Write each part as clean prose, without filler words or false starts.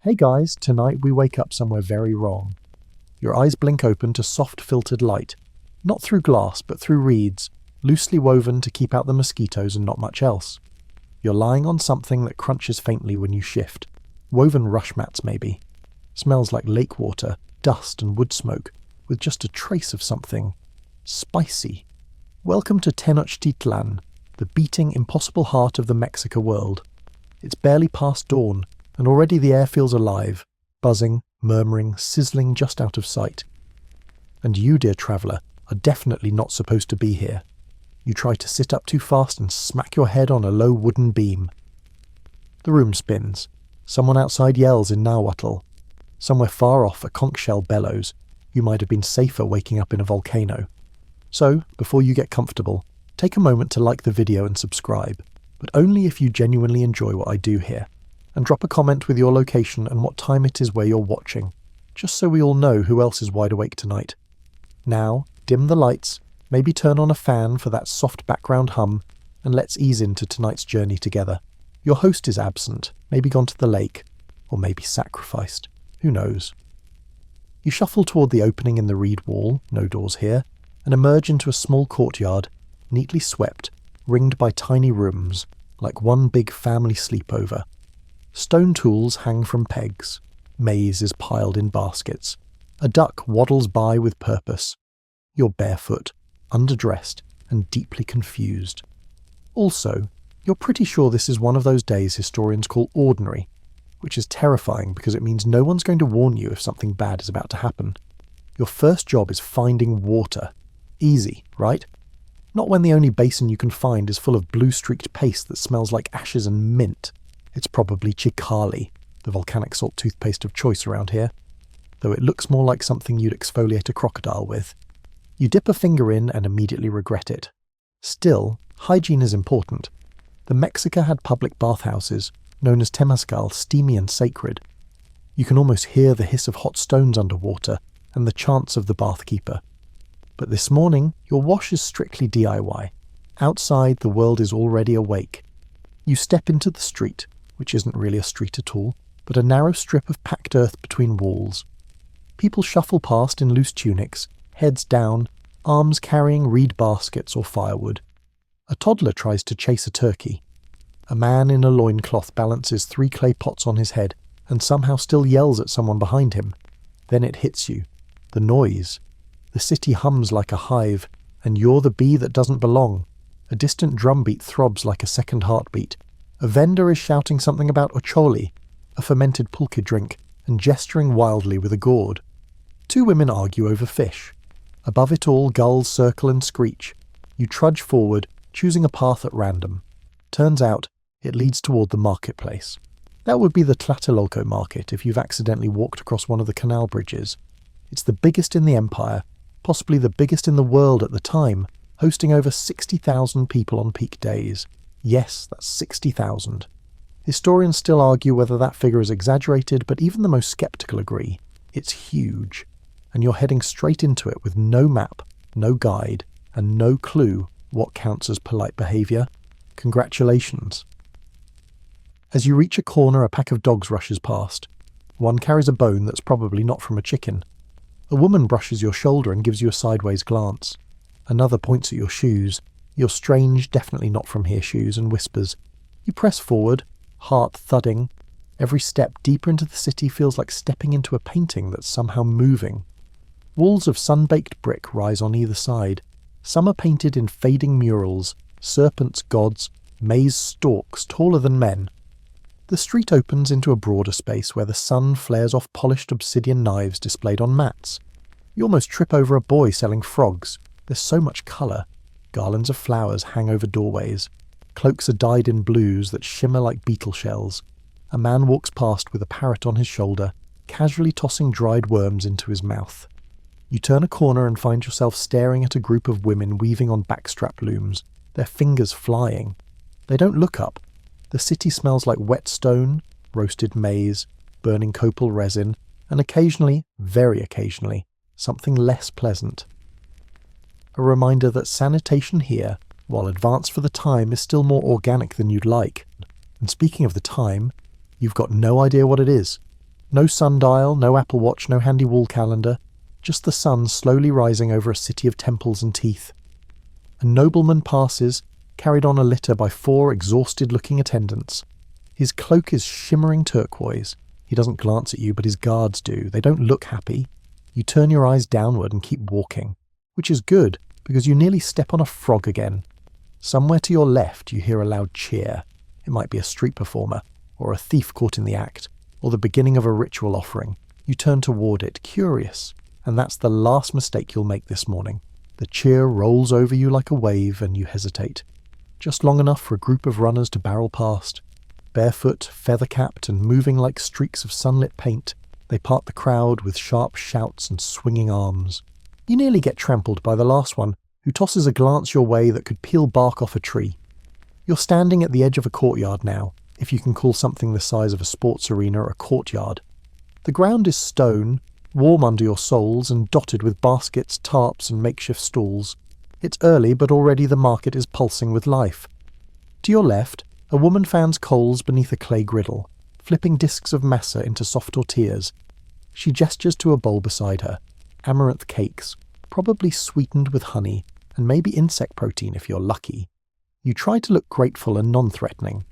Hey guys, tonight we wake up somewhere very wrong. Your eyes blink open to soft filtered light, not through glass but through reeds, loosely woven to keep out the mosquitoes and not much else. You're lying on something that crunches faintly when you shift. Woven rush mats maybe. Smells like lake water, dust and wood smoke, with just a trace of something spicy. Welcome to Tenochtitlan, the beating, impossible heart of the Mexica world. It's barely past dawn, and already the air feels alive, buzzing, murmuring, sizzling just out of sight. And you, dear traveller, are definitely not supposed to be here. You try to sit up too fast and smack your head on a low wooden beam. The room spins. Someone outside yells in Nahuatl. Somewhere far off, a conch shell bellows. You might have been safer waking up in a volcano. So, before you get comfortable, take a moment to like the video and subscribe, but only if you genuinely enjoy what I do here. And drop a comment with your location and what time it is where you're watching, just so we all know who else is wide awake tonight. Now, dim the lights, maybe turn on a fan for that soft background hum, and let's ease into tonight's journey together. Your host is absent, maybe gone to the lake, or maybe sacrificed. Who knows? You shuffle toward the opening in the reed wall, no doors here, and emerge into a small courtyard, neatly swept, ringed by tiny rooms, like one big family sleepover. Stone tools hang from pegs. Maize is piled in baskets. A duck waddles by with purpose. You're barefoot, underdressed, and deeply confused. Also, you're pretty sure this is one of those days historians call ordinary, which is terrifying because it means no one's going to warn you if something bad is about to happen. Your first job is finding water. Easy, right? Not when the only basin you can find is full of blue-streaked paste that smells like ashes and mint. It's probably xocolatl, the volcanic salt toothpaste of choice around here, though it looks more like something you'd exfoliate a crocodile with. You dip a finger in and immediately regret it. Still, hygiene is important. The Mexica had public bathhouses, known as temazcal, steamy and sacred. You can almost hear the hiss of hot stones underwater and the chants of the bathkeeper. But this morning, your wash is strictly DIY. Outside, the world is already awake. You step into the street, which isn't really a street at all, but a narrow strip of packed earth between walls. People shuffle past in loose tunics, heads down, arms carrying reed baskets or firewood. A toddler tries to chase a turkey. A man in a loincloth balances 3 clay pots on his head and somehow still yells at someone behind him. Then it hits you. The noise. The city hums like a hive, and you're the bee that doesn't belong. A distant drumbeat throbs like a second heartbeat. A vendor is shouting something about ocholi, a fermented pulque drink, and gesturing wildly with a gourd. 2 women argue over fish. Above it all, gulls circle and screech. You trudge forward, choosing a path at random. Turns out, it leads toward the marketplace. That would be the Tlatelolco market if you've accidentally walked across one of the canal bridges. It's the biggest in the empire, possibly the biggest in the world at the time, hosting over 60,000 people on peak days. Yes, that's 60,000. Historians still argue whether that figure is exaggerated, but even the most skeptical agree. It's huge, and you're heading straight into it with no map, no guide, and no clue what counts as polite behaviour. Congratulations. As you reach a corner, a pack of dogs rushes past. One carries a bone that's probably not from a chicken. A woman brushes your shoulder and gives you a sideways glance. Another points at your shoes, your strange, definitely not from here shoes, and whispers. You press forward, heart thudding. Every step deeper into the city feels like stepping into a painting that's somehow moving. Walls of sun-baked brick rise on either side. Some are painted in fading murals, serpents, gods, maize stalks taller than men. The street opens into a broader space where the sun flares off polished obsidian knives displayed on mats. You almost trip over a boy selling frogs. There's so much colour. Garlands of flowers hang over doorways. Cloaks are dyed in blues that shimmer like beetle shells. A man walks past with a parrot on his shoulder, casually tossing dried worms into his mouth. You turn a corner and find yourself staring at a group of women weaving on backstrap looms, their fingers flying. They don't look up. The city smells like wet stone, roasted maize, burning copal resin, and occasionally, very occasionally, something less pleasant. A reminder that sanitation here, while advanced for the time, is still more organic than you'd like. And speaking of the time, you've got no idea what it is. No sundial, no Apple Watch, no handy wall calendar, just the sun slowly rising over a city of temples and teeth. A nobleman passes, carried on a litter by 4 exhausted-looking attendants. His cloak is shimmering turquoise. He doesn't glance at you, but his guards do. They don't look happy. You turn your eyes downward and keep walking, which is good, because you nearly step on a frog again. Somewhere to your left you hear a loud cheer. It might be a street performer, or a thief caught in the act, or the beginning of a ritual offering. You turn toward it, curious, and that's the last mistake you'll make this morning. The cheer rolls over you like a wave, and you hesitate. Just long enough for a group of runners to barrel past. Barefoot, feather-capped, and moving like streaks of sunlit paint, they part the crowd with sharp shouts and swinging arms. You nearly get trampled by the last one, who tosses a glance your way that could peel bark off a tree. You're standing at the edge of a courtyard now, if you can call something the size of a sports arena a courtyard. The ground is stone, warm under your soles and dotted with baskets, tarps and makeshift stalls. It's early, but already the market is pulsing with life. To your left, a woman fans coals beneath a clay griddle, flipping discs of masa into soft tortillas. She gestures to a bowl beside her. Amaranth cakes, probably sweetened with honey, and maybe insect protein if you're lucky. You try to look grateful and non-threatening.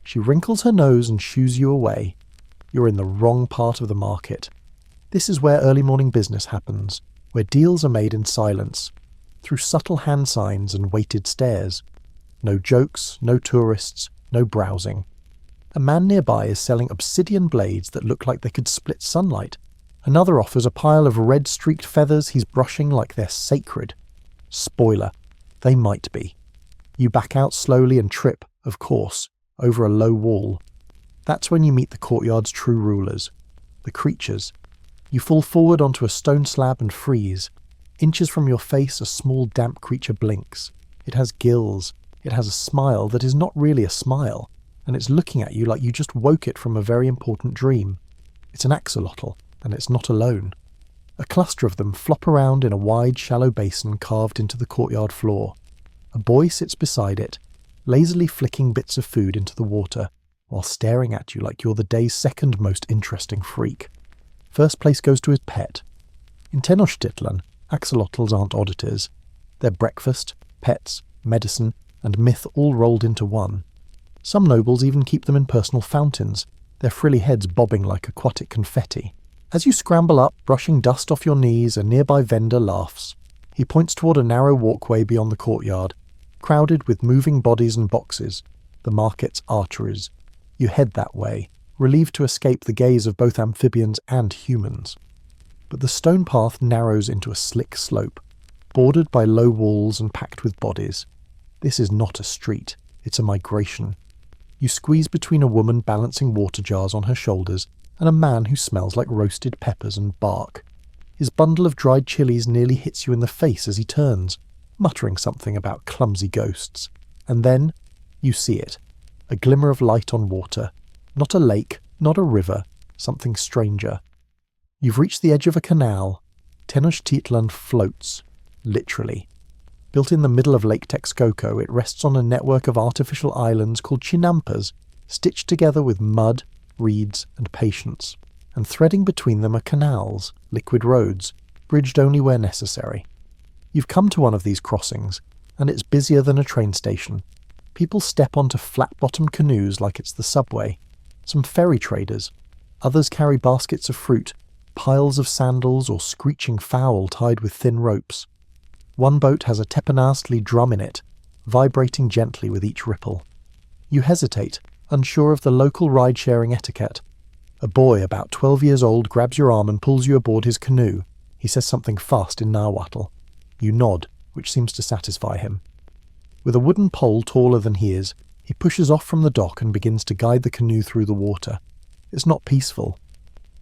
She wrinkles her nose and shoos you away. You're in the wrong part of the market. This is where early morning business happens, where deals are made in silence, through subtle hand signs and weighted stares. No jokes, no tourists, no browsing. A man nearby is selling obsidian blades that look like they could split sunlight. Another offers a pile of red-streaked feathers he's brushing like they're sacred. Spoiler, they might be. You back out slowly and trip, of course, over a low wall. That's when you meet the courtyard's true rulers, the creatures. You fall forward onto a stone slab and freeze. Inches from your face, a small damp creature blinks. It has gills. It has a smile that is not really a smile, and it's looking at you like you just woke it from a very important dream. It's an axolotl, and it's not alone. A cluster of them flop around in a wide, shallow basin carved into the courtyard floor. A boy sits beside it, lazily flicking bits of food into the water, while staring at you like you're the day's second most interesting freak. First place goes to his pet. In Tenochtitlan, axolotls aren't oddities. They're breakfast, pets, medicine, and myth all rolled into one. Some nobles even keep them in personal fountains, their frilly heads bobbing like aquatic confetti. As you scramble up, brushing dust off your knees, a nearby vendor laughs. He points toward a narrow walkway beyond the courtyard, crowded with moving bodies and boxes, the market's arteries. You head that way, relieved to escape the gaze of both amphibians and humans. But the stone path narrows into a slick slope, bordered by low walls and packed with bodies. This is not a street, it's a migration. You squeeze between a woman balancing water jars on her shoulders and a man who smells like roasted peppers and bark. His bundle of dried chilies nearly hits you in the face as he turns, muttering something about clumsy ghosts. And then you see it, a glimmer of light on water. Not a lake, not a river, something stranger. You've reached the edge of a canal. Tenochtitlan floats, literally. Built in the middle of Lake Texcoco, it rests on a network of artificial islands called chinampas, stitched together with mud, reeds, and patience. And threading between them are canals, liquid roads, bridged only where necessary. You've come to one of these crossings, and it's busier than a train station. People step onto flat-bottomed canoes like it's the subway. Some ferry traders. Others carry baskets of fruit, piles of sandals or screeching fowl tied with thin ropes. One boat has a teponaztli drum in it, vibrating gently with each ripple. You hesitate, unsure of the local ride-sharing etiquette. A boy about 12 years old grabs your arm and pulls you aboard his canoe. He says something fast in Nahuatl. You nod, which seems to satisfy him. With a wooden pole taller than he is, he pushes off from the dock and begins to guide the canoe through the water. It's not peaceful.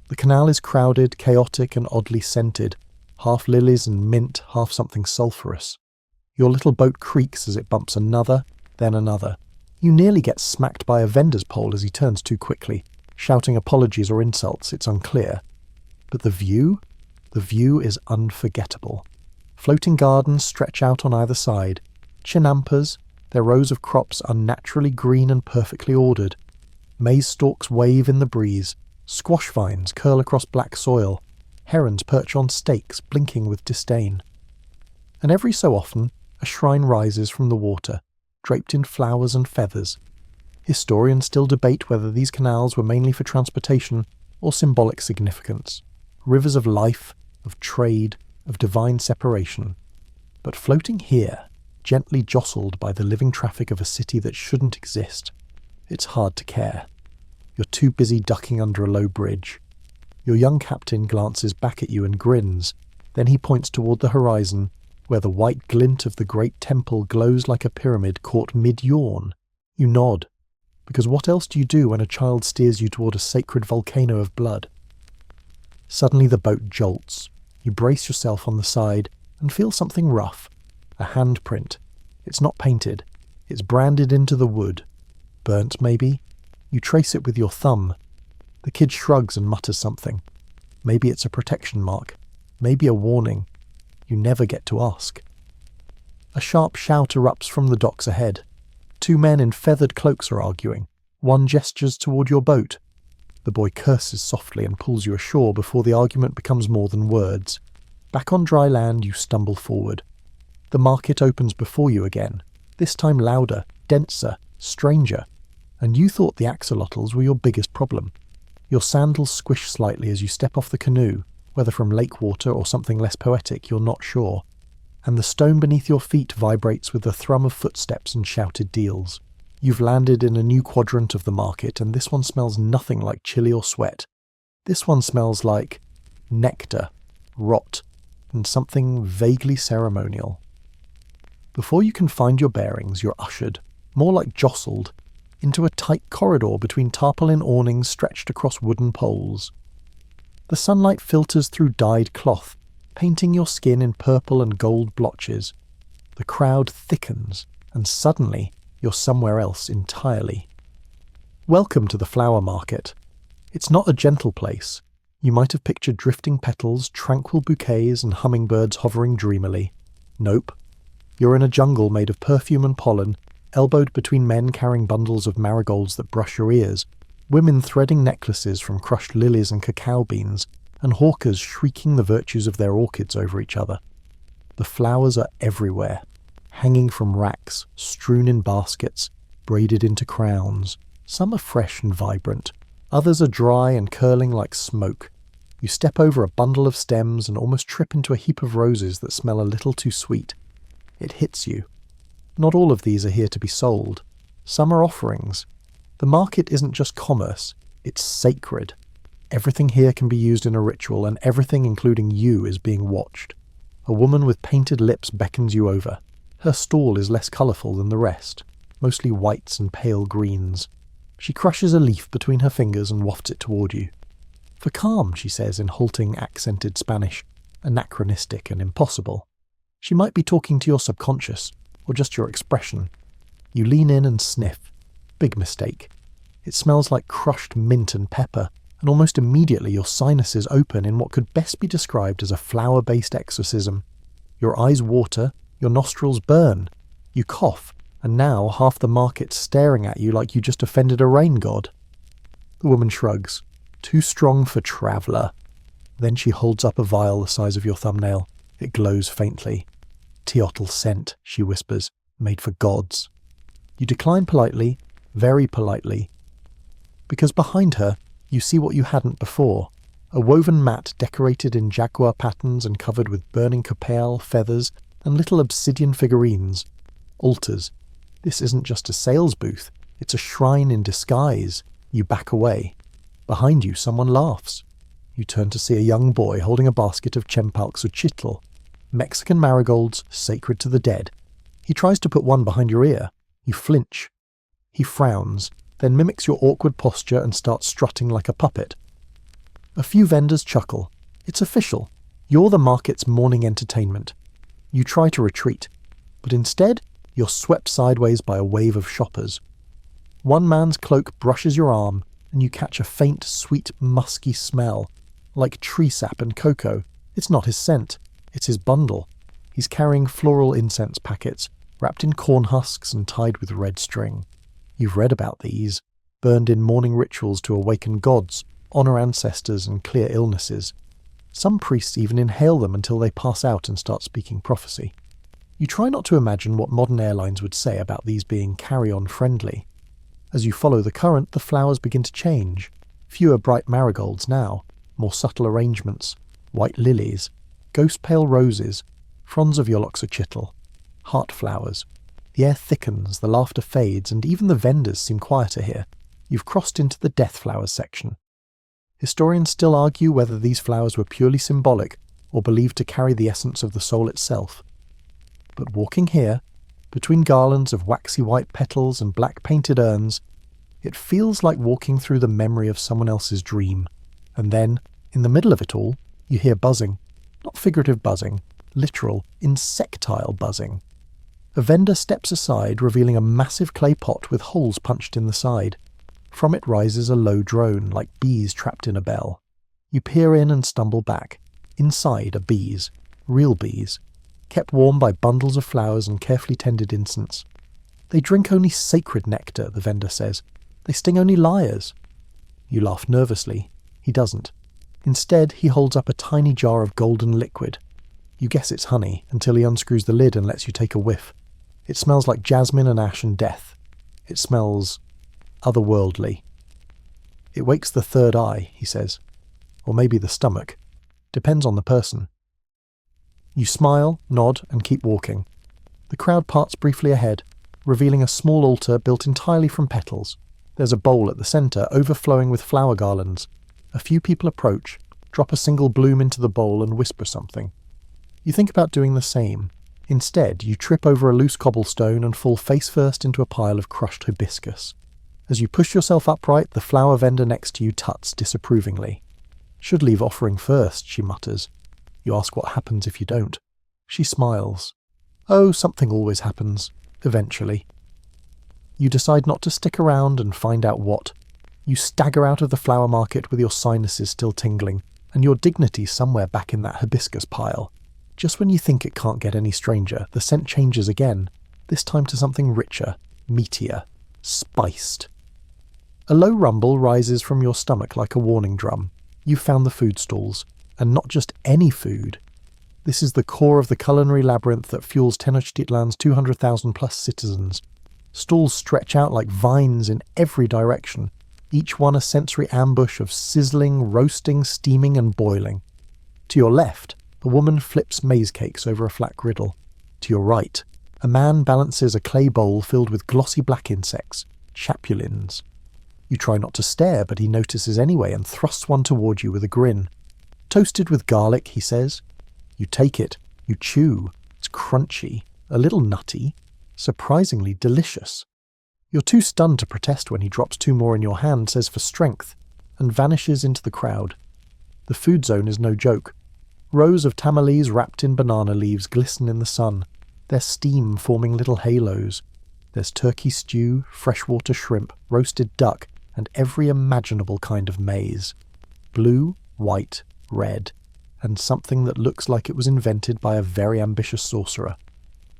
The canal is crowded, chaotic, and oddly scented. Half lilies and mint, half something sulphurous. Your little boat creaks as it bumps another, then another. You nearly get smacked by a vendor's pole as he turns too quickly, shouting apologies or insults, it's unclear. But the view? The view is unforgettable. Floating gardens stretch out on either side. Chinampas, their rows of crops unnaturally green and perfectly ordered. Maize stalks wave in the breeze. Squash vines curl across black soil. Herons perch on stakes, blinking with disdain. And every so often, a shrine rises from the water, draped in flowers and feathers. Historians still debate whether these canals were mainly for transportation or symbolic significance. Rivers of life, of trade, of divine separation. But floating here, gently jostled by the living traffic of a city that shouldn't exist, it's hard to care. You're too busy ducking under a low bridge. Your young captain glances back at you and grins. Then he points toward the horizon, where the white glint of the great temple glows like a pyramid caught mid-yawn. You nod, because what else do you do when a child steers you toward a sacred volcano of blood? Suddenly the boat jolts. You brace yourself on the side and feel something rough. A handprint. It's not painted. It's branded into the wood. Burnt, maybe? You trace it with your thumb. The kid shrugs and mutters something. Maybe it's a protection mark. Maybe a warning. You never get to ask. A sharp shout erupts from the docks ahead. Two men in feathered cloaks are arguing. One gestures toward your boat. The boy curses softly and pulls you ashore before the argument becomes more than words. Back on dry land, you stumble forward. The market opens before you again, this time louder, denser, stranger. And you thought the axolotls were your biggest problem. Your sandals squish slightly as you step off the canoe, whether from lake water or something less poetic, you're not sure. And the stone beneath your feet vibrates with the thrum of footsteps and shouted deals. You've landed in a new quadrant of the market, and this one smells nothing like chili or sweat. This one smells like nectar, rot, and something vaguely ceremonial. Before you can find your bearings, you're ushered, more like jostled, into a tight corridor between tarpaulin awnings stretched across wooden poles. The sunlight filters through dyed cloth, painting your skin in purple and gold blotches. The crowd thickens, and suddenly you're somewhere else entirely. Welcome to the flower market. It's not a gentle place. You might have pictured drifting petals, tranquil bouquets, and hummingbirds hovering dreamily. Nope. You're in a jungle made of perfume and pollen, elbowed between men carrying bundles of marigolds that brush your ears, women threading necklaces from crushed lilies and cacao beans, and hawkers shrieking the virtues of their orchids over each other. The flowers are everywhere, hanging from racks, strewn in baskets, braided into crowns. Some are fresh and vibrant, others are dry and curling like smoke. You step over a bundle of stems and almost trip into a heap of roses that smell a little too sweet. It hits you. Not all of these are here to be sold. Some are offerings. The market isn't just commerce, it's sacred. Everything here can be used in a ritual, and everything, including you, is being watched. A woman with painted lips beckons you over. Her stall is less colourful than the rest, mostly whites and pale greens. She crushes a leaf between her fingers and wafts it toward you. For calm, she says in halting, accented Spanish, anachronistic and impossible. She might be talking to your subconscious, or just your expression. You lean in and sniff. Big mistake. It smells like crushed mint and pepper, and almost immediately your sinuses open in what could best be described as a flower-based exorcism. Your eyes water, your nostrils burn. You cough, and now half the market's staring at you like you just offended a rain god. The woman shrugs. Too strong for traveller. Then she holds up a vial the size of your thumbnail. It glows faintly. Teotl scent, she whispers, made for gods. You decline politely, very politely, because behind her you see what you hadn't before, a woven mat decorated in jaguar patterns and covered with burning cacao, feathers, and little obsidian figurines. Altars. This isn't just a sales booth, it's a shrine in disguise. You back away. Behind you someone laughs. You turn to see a young boy holding a basket of xocolatl, Mexican marigolds sacred to the dead. He tries to put one behind your ear. You flinch. He frowns, then mimics your awkward posture and starts strutting like a puppet. A few vendors chuckle. It's official. You're the market's morning entertainment. You try to retreat, but instead you're swept sideways by a wave of shoppers. One man's cloak brushes your arm, and you catch a faint, sweet, musky smell, like tree sap and cocoa. It's not his scent. It's his bundle. He's carrying floral incense packets, wrapped in corn husks and tied with red string. You've read about these, burned in morning rituals to awaken gods, honour ancestors and clear illnesses. Some priests even inhale them until they pass out and start speaking prophecy. You try not to imagine what modern airlines would say about these being carry-on friendly. As you follow the current, the flowers begin to change. Fewer bright marigolds now, more subtle arrangements, white lilies, ghost pale roses, fronds of your xocolatl, heart flowers. The air thickens, the laughter fades, and even the vendors seem quieter here. You've crossed into the death flowers section. Historians still argue whether these flowers were purely symbolic or believed to carry the essence of the soul itself. But walking here, between garlands of waxy white petals and black painted urns, it feels like walking through the memory of someone else's dream. And then, in the middle of it all, you hear buzzing. Not figurative buzzing, literal, insectile buzzing. A vendor steps aside, revealing a massive clay pot with holes punched in the side. From it rises a low drone, like bees trapped in a bell. You peer in and stumble back. Inside are bees, real bees, kept warm by bundles of flowers and carefully tended incense. They drink only sacred nectar, the vendor says. They sting only liars. You laugh nervously. He doesn't. Instead, he holds up a tiny jar of golden liquid. You guess it's honey, until he unscrews the lid and lets you take a whiff. It smells like jasmine and ash and death. It smells otherworldly. It wakes the third eye, he says. Or maybe the stomach. Depends on the person. You smile, nod, and keep walking. The crowd parts briefly ahead, revealing a small altar built entirely from petals. There's a bowl at the centre, overflowing with flower garlands. A few people approach, drop a single bloom into the bowl and whisper something. You think about doing the same. Instead, you trip over a loose cobblestone and fall face first into a pile of crushed hibiscus. As you push yourself upright, the flower vendor next to you tuts disapprovingly. Should leave offering first, she mutters. You ask what happens if you don't. She smiles. Oh, something always happens. Eventually. You decide not to stick around and find out what. You stagger out of the flower market with your sinuses still tingling, and your dignity somewhere back in that hibiscus pile. Just when you think it can't get any stranger, the scent changes again, this time to something richer, meatier, spiced. A low rumble rises from your stomach like a warning drum. You've found the food stalls, and not just any food. This is the core of the culinary labyrinth that fuels Tenochtitlan's 200,000 plus citizens. Stalls stretch out like vines in every direction, each one a sensory ambush of sizzling, roasting, steaming and boiling. To your left, a woman flips maize cakes over a flat griddle. To your right, a man balances a clay bowl filled with glossy black insects, chapulins. You try not to stare, but he notices anyway and thrusts one toward you with a grin. Toasted with garlic, he says. You take it, you chew. It's crunchy, a little nutty, surprisingly delicious. You're too stunned to protest when he drops two more in your hand, says for strength, and vanishes into the crowd. The food zone is no joke. Rows of tamales wrapped in banana leaves glisten in the sun, their steam forming little halos. There's turkey stew, freshwater shrimp, roasted duck, and every imaginable kind of maize. Blue, white, red, and something that looks like it was invented by a very ambitious sorcerer.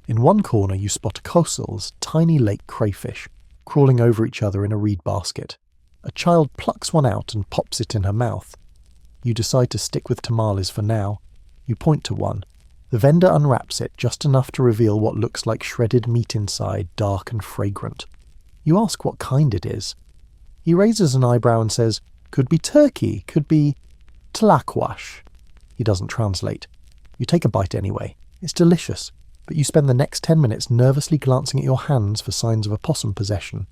In one corner you spot xocolatls, tiny lake crayfish, crawling over each other in a reed basket. A child plucks one out and pops it in her mouth. You decide to stick with tamales for now. You point to one. The vendor unwraps it just enough to reveal what looks like shredded meat inside, dark and fragrant. You ask what kind it is. He raises an eyebrow and says, "Could be turkey, could be tlakwash." He doesn't translate. You take a bite anyway. It's delicious, but you spend the next 10 minutes nervously glancing at your hands for signs of opossum possession.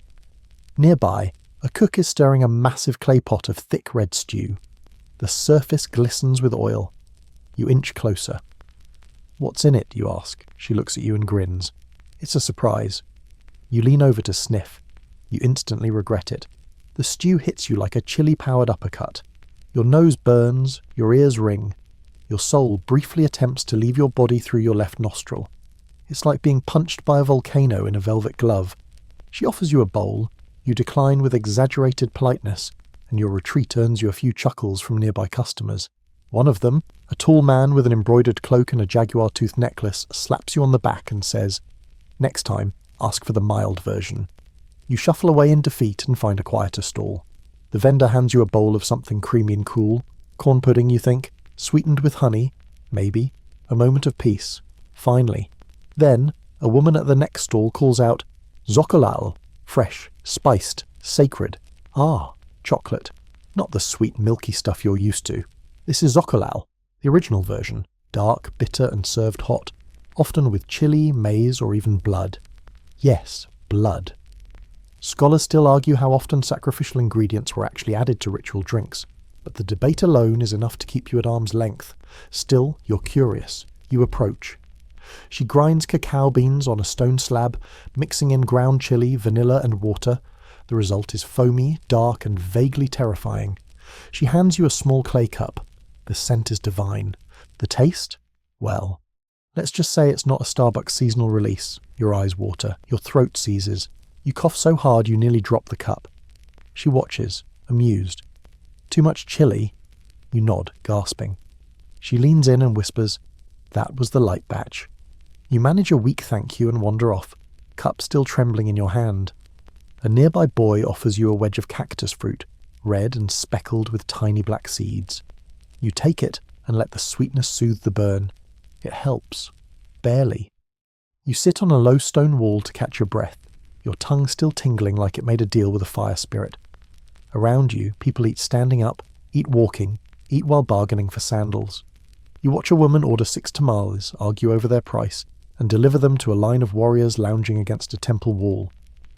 Nearby, a cook is stirring a massive clay pot of thick red stew. The surface glistens with oil. You inch closer. "What's in it?" you ask. She looks at you and grins. It's a surprise. You lean over to sniff. You instantly regret it. The stew hits you like a chili-powered uppercut. Your nose burns, your ears ring. Your soul briefly attempts to leave your body through your left nostril. It's like being punched by a volcano in a velvet glove. She offers you a bowl. You decline with exaggerated politeness, and your retreat earns you a few chuckles from nearby customers. One of them, a tall man with an embroidered cloak and a jaguar-tooth necklace, slaps you on the back and says, "Next time, ask for the mild version." You shuffle away in defeat and find a quieter stall. The vendor hands you a bowl of something creamy and cool. Corn pudding, you think? Sweetened with honey? Maybe. A moment of peace. Finally. Then, a woman at the next stall calls out, "Xocolatl, fresh, spiced, sacred." Ah, chocolate. Not the sweet milky stuff you're used to. This is xocolatl, the original version, dark, bitter and served hot, often with chili, maize or even blood. Yes, blood. Scholars still argue how often sacrificial ingredients were actually added to ritual drinks, but the debate alone is enough to keep you at arm's length. Still, you're curious. You approach. She grinds cacao beans on a stone slab, mixing in ground chili, vanilla and water. The result is foamy, dark and vaguely terrifying. She hands you a small clay cup. The scent is divine. The taste? Well, let's just say it's not a Starbucks seasonal release. Your eyes water. Your throat seizes. You cough so hard you nearly drop the cup. She watches, amused. Too much chili? You nod, gasping. She leans in and whispers, "That was the light batch." You manage a weak thank you and wander off, cup still trembling in your hand. A nearby boy offers you a wedge of cactus fruit, red and speckled with tiny black seeds. You take it and let the sweetness soothe the burn. It helps. Barely. You sit on a low stone wall to catch your breath, your tongue still tingling like it made a deal with a fire spirit. Around you, people eat standing up, eat walking, eat while bargaining for sandals. You watch a woman order 6 tamales, argue over their price, and deliver them to a line of warriors lounging against a temple wall.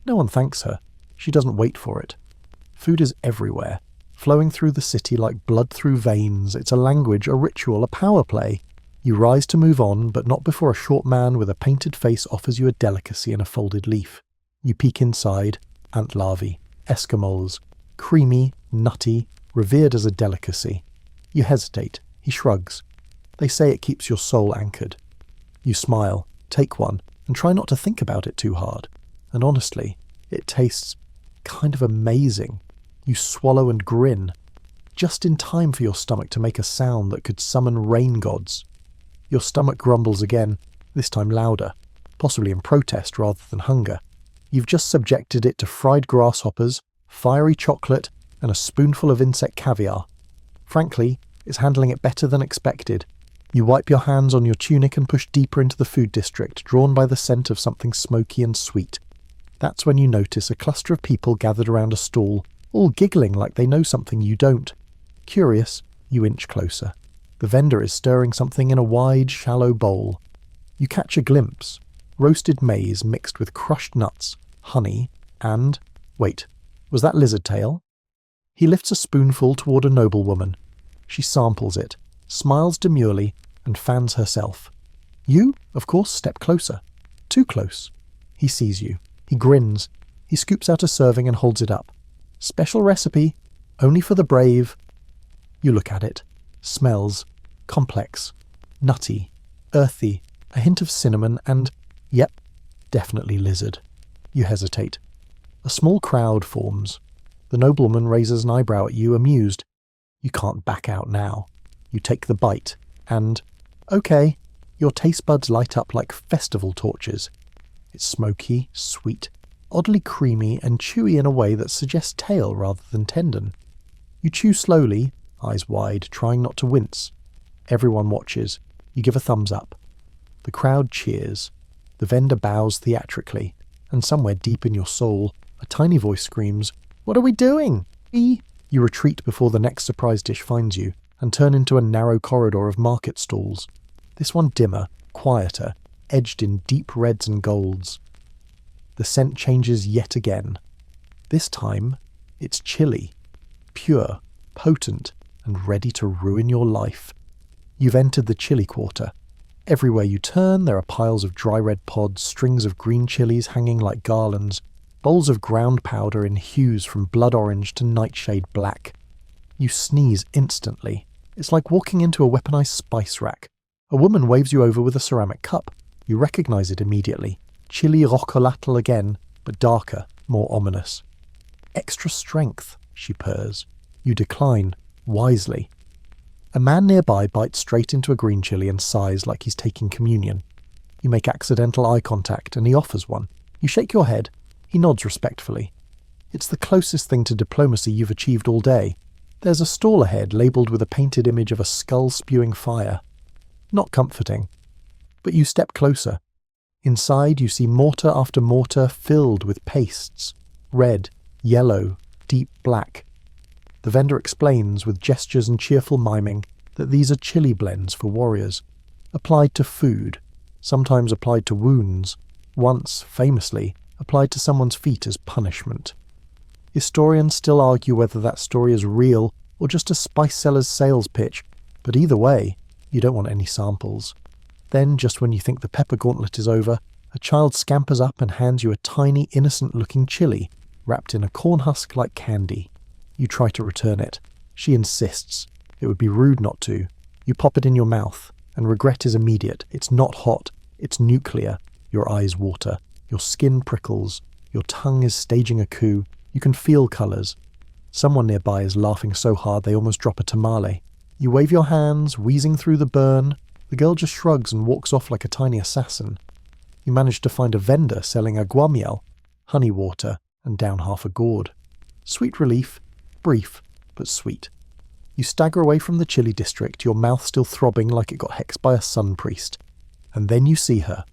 No one thanks her. She doesn't wait for it. Food is everywhere, flowing through the city like blood through veins. It's a language, a ritual, a power play. You rise to move on, but not before a short man with a painted face offers you a delicacy in a folded leaf. You peek inside. Ant larvae, escamoles, creamy, nutty, revered as a delicacy. You hesitate. He shrugs. They say it keeps your soul anchored. You smile, take one, and try not to think about it too hard. And honestly, it tastes kind of amazing. You swallow and grin, just in time for your stomach to make a sound that could summon rain gods. Your stomach grumbles again, this time louder, possibly in protest rather than hunger. You've just subjected it to fried grasshoppers, fiery chocolate, and a spoonful of insect caviar. Frankly, it's handling it better than expected. You wipe your hands on your tunic and push deeper into the food district, drawn by the scent of something smoky and sweet. That's when you notice a cluster of people gathered around a stall, all giggling like they know something you don't. Curious, you inch closer. The vendor is stirring something in a wide, shallow bowl. You catch a glimpse. Roasted maize mixed with crushed nuts, honey, and... Wait, was that lizard tail? He lifts a spoonful toward a noblewoman. She samples it, smiles demurely, and fans herself. You, of course, step closer. Too close. He sees you. He grins. He scoops out a serving and holds it up. Special recipe, only for the brave. You look at it. Smells. Complex. Nutty. Earthy. A hint of cinnamon and... Yep, definitely lizard. You hesitate. A small crowd forms. The nobleman raises an eyebrow at you, amused. You can't back out now. You take the bite, and... Okay, your taste buds light up like festival torches. It's smoky, sweet, oddly creamy and chewy in a way that suggests tail rather than tendon. You chew slowly, eyes wide, trying not to wince. Everyone watches. You give a thumbs up. The crowd cheers. The vendor bows theatrically, and somewhere deep in your soul, a tiny voice screams, "What are we doing?" You retreat before the next surprise dish finds you, and turn into a narrow corridor of market stalls. This one dimmer, quieter, edged in deep reds and golds. The scent changes yet again. This time, it's chili. Pure, potent, and ready to ruin your life. You've entered the chili quarter. Everywhere you turn, there are piles of dry red pods, strings of green chilies hanging like garlands, bowls of ground powder in hues from blood orange to nightshade black. You sneeze instantly. It's like walking into a weaponized spice rack. A woman waves you over with a ceramic cup. You recognize it immediately. Chili xocolatl again, but darker, more ominous. Extra strength, she purrs. You decline, wisely. A man nearby bites straight into a green chili and sighs like he's taking communion. You make accidental eye contact and he offers one. You shake your head. He nods respectfully. It's the closest thing to diplomacy you've achieved all day. There's a stall ahead labelled with a painted image of a skull spewing fire. Not comforting. But you step closer. Inside you see mortar after mortar filled with pastes. Red, yellow, deep black. The vendor explains with gestures and cheerful miming that these are chili blends for warriors, applied to food, sometimes applied to wounds, once, famously, applied to someone's feet as punishment. Historians still argue whether that story is real or just a spice seller's sales pitch, but either way, you don't want any samples. Then, just when you think the pepper gauntlet is over, a child scampers up and hands you a tiny, innocent-looking chili, wrapped in a corn husk like candy. You try to return it. She insists. It would be rude not to. You pop it in your mouth, and regret is immediate. It's not hot. It's nuclear. Your eyes water. Your skin prickles. Your tongue is staging a coup. You can feel colours. Someone nearby is laughing so hard they almost drop a tamale. You wave your hands, wheezing through the burn. The girl just shrugs and walks off like a tiny assassin. You manage to find a vendor selling aguamiel, honey water, and down half a gourd. Sweet relief, brief, but sweet. You stagger away from the chili district, your mouth still throbbing like it got hexed by a sun priest. And then you see her,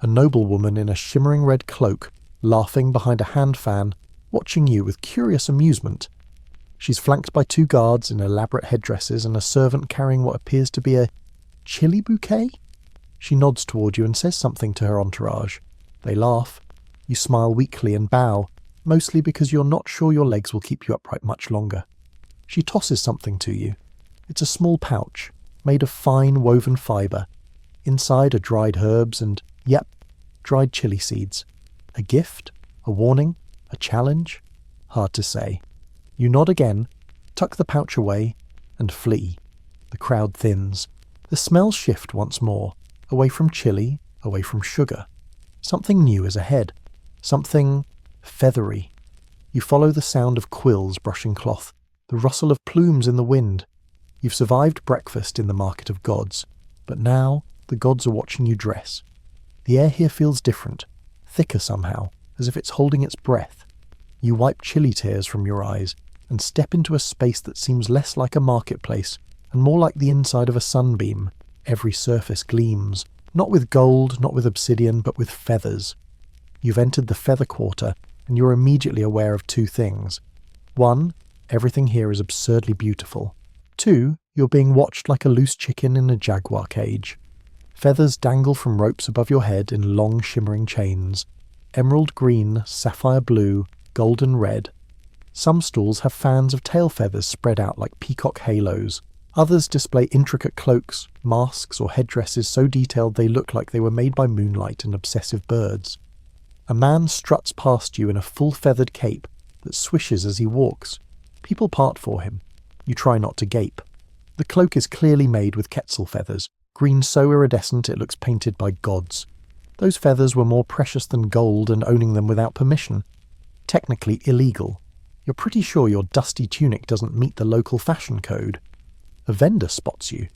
a noblewoman in a shimmering red cloak, laughing behind a hand fan, watching you with curious amusement. She's flanked by 2 guards in elaborate headdresses and a servant carrying what appears to be a chili bouquet? She nods toward you and says something to her entourage. They laugh. You smile weakly and bow, mostly because you're not sure your legs will keep you upright much longer. She tosses something to you. It's a small pouch, made of fine woven fibre. Inside are dried herbs and, yep, dried chili seeds. A gift? A warning? A challenge? Hard to say. You nod again, tuck the pouch away, and flee. The crowd thins. The smells shift once more, away from chili, away from sugar. Something new is ahead. Something feathery. You follow the sound of quills brushing cloth, the rustle of plumes in the wind. You've survived breakfast in the market of gods, but now the gods are watching you dress. The air here feels different, thicker somehow, as if it's holding its breath. You wipe chili tears from your eyes and step into a space that seems less like a marketplace and more like the inside of a sunbeam. Every surface gleams, not with gold, not with obsidian, but with feathers. You've entered the feather quarter, and you're immediately aware of 2 things. 1, everything here is absurdly beautiful. 2, you're being watched like a loose chicken in a jaguar cage. Feathers dangle from ropes above your head in long shimmering chains. Emerald green, sapphire blue, golden red. Some stalls have fans of tail feathers spread out like peacock halos. Others display intricate cloaks, masks, or headdresses so detailed they look like they were made by moonlight and obsessive birds. A man struts past you in a full feathered cape that swishes as he walks. People part for him. You try not to gape. The cloak is clearly made with quetzal feathers, green so iridescent it looks painted by gods. Those feathers were more precious than gold, and owning them without permission. Technically illegal. You're pretty sure your dusty tunic doesn't meet the local fashion code. A vendor spots you.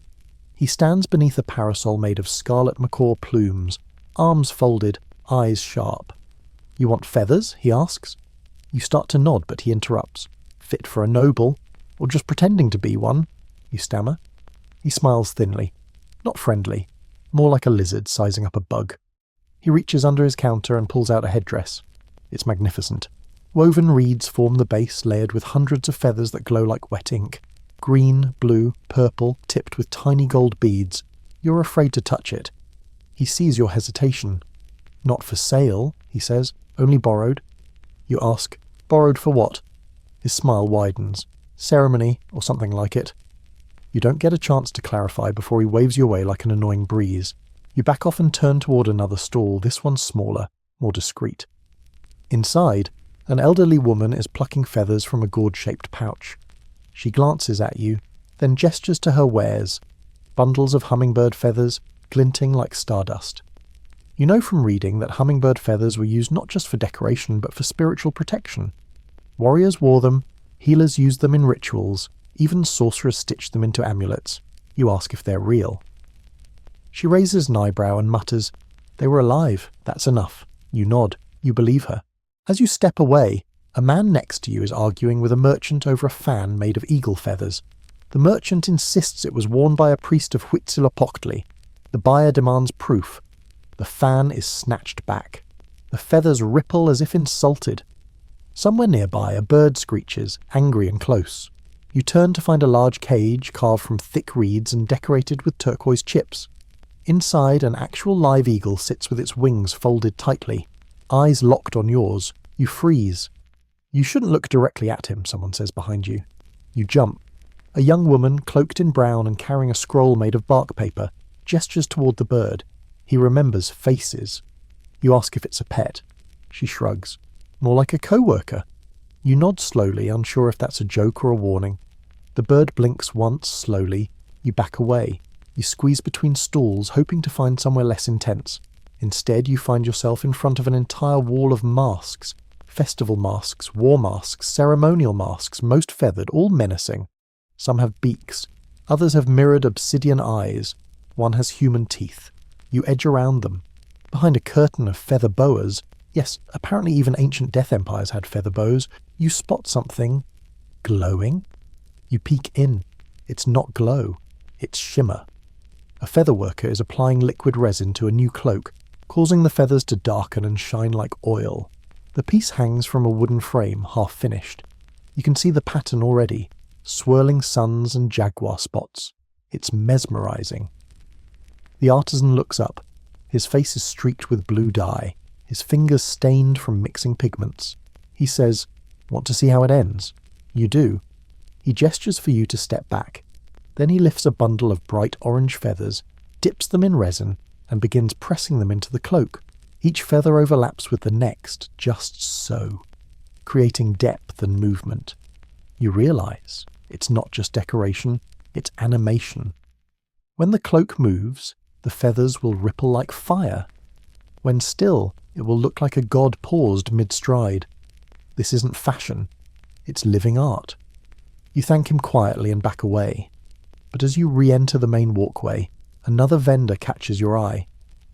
He stands beneath a parasol made of scarlet macaw plumes, arms folded, eyes sharp. You want feathers? He asks. You start to nod, but he interrupts. Fit for a noble, or just pretending to be one? You stammer. He smiles thinly. Not friendly. More like a lizard sizing up a bug. He reaches under his counter and pulls out a headdress. It's magnificent. Woven reeds form the base, layered with hundreds of feathers that glow like wet ink. Green, blue, purple, tipped with tiny gold beads. You're afraid to touch it. He sees your hesitation. Not for sale, he says, only borrowed. You ask, borrowed for what? His smile widens. Ceremony, or something like it. You don't get a chance to clarify before he waves you away like an annoying breeze. You back off and turn toward another stall, this one smaller, more discreet. Inside, an elderly woman is plucking feathers from a gourd-shaped pouch. She glances at you, then gestures to her wares, bundles of hummingbird feathers, glinting like stardust. You know from reading that hummingbird feathers were used not just for decoration but for spiritual protection. Warriors wore them, healers used them in rituals, even sorcerers stitched them into amulets. You ask if they're real. She raises an eyebrow and mutters, "They were alive, that's enough." You nod, you believe her. As you step away, A man next to you is arguing with a merchant over a fan made of eagle feathers. The merchant insists it was worn by a priest of Huitzilopochtli. The buyer demands proof. The fan is snatched back. The feathers ripple as if insulted. Somewhere nearby a bird screeches, angry and close. You turn to find a large cage carved from thick reeds and decorated with turquoise chips. Inside, an actual live eagle sits with its wings folded tightly. Eyes locked on yours. You freeze. You shouldn't look directly at him, someone says behind you. You jump. A young woman, cloaked in brown and carrying a scroll made of bark paper, gestures toward the bird. He remembers faces. You ask if it's a pet. She shrugs. More like a co-worker. You nod slowly, unsure if that's a joke or a warning. The bird blinks once, slowly. You back away. You squeeze between stools, hoping to find somewhere less intense. Instead, you find yourself in front of an entire wall of masks. Festival masks, war masks, ceremonial masks, most feathered, all menacing. Some have beaks. Others have mirrored obsidian eyes. One has human teeth. You edge around them. Behind a curtain of feather boas, yes, apparently even ancient death empires had feather bows, you spot something glowing. You peek in. It's not glow. It's shimmer. A feather worker is applying liquid resin to a new cloak, causing the feathers to darken and shine like oil. The piece hangs from a wooden frame, half finished. You can see the pattern already. Swirling suns and jaguar spots. It's mesmerizing. The artisan looks up. His face is streaked with blue dye, his fingers stained from mixing pigments. He says, "Want to see how it ends?" You do. He gestures for you to step back. Then he lifts a bundle of bright orange feathers, dips them in resin, and begins pressing them into the cloak. Each feather overlaps with the next, just so, creating depth and movement. You realize it's not just decoration, it's animation. When the cloak moves, the feathers will ripple like fire. When still, it will look like a god paused mid-stride. This isn't fashion, it's living art. You thank him quietly and back away. But as you re-enter the main walkway, another vendor catches your eye.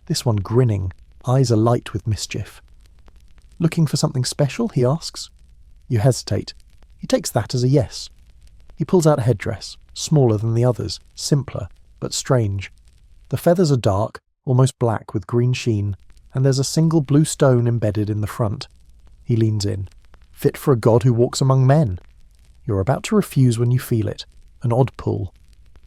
This one grinning, eyes alight with mischief. "Looking for something special?" he asks. You hesitate. He takes that as a yes. He pulls out a headdress, smaller than the others, simpler, but strange. The feathers are dark, almost black with green sheen, and there's a single blue stone embedded in the front. He leans in. Fit for a god who walks among men. You're about to refuse when you feel it, an odd pull.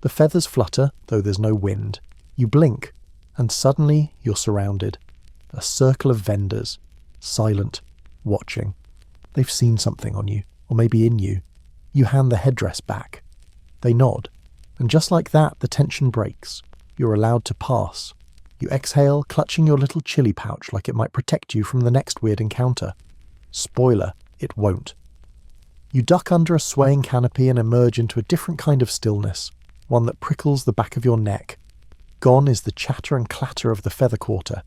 The feathers flutter, though there's no wind. You blink, and suddenly you're surrounded. A circle of vendors, silent, watching. They've seen something on you, or maybe in you. You hand the headdress back. They nod, and just like that, the tension breaks. You're allowed to pass. You exhale, clutching your little chili pouch like it might protect you from the next weird encounter. Spoiler, it won't. You duck under a swaying canopy and emerge into a different kind of stillness, one that prickles the back of your neck. Gone is the chatter and clatter of the feather quarter.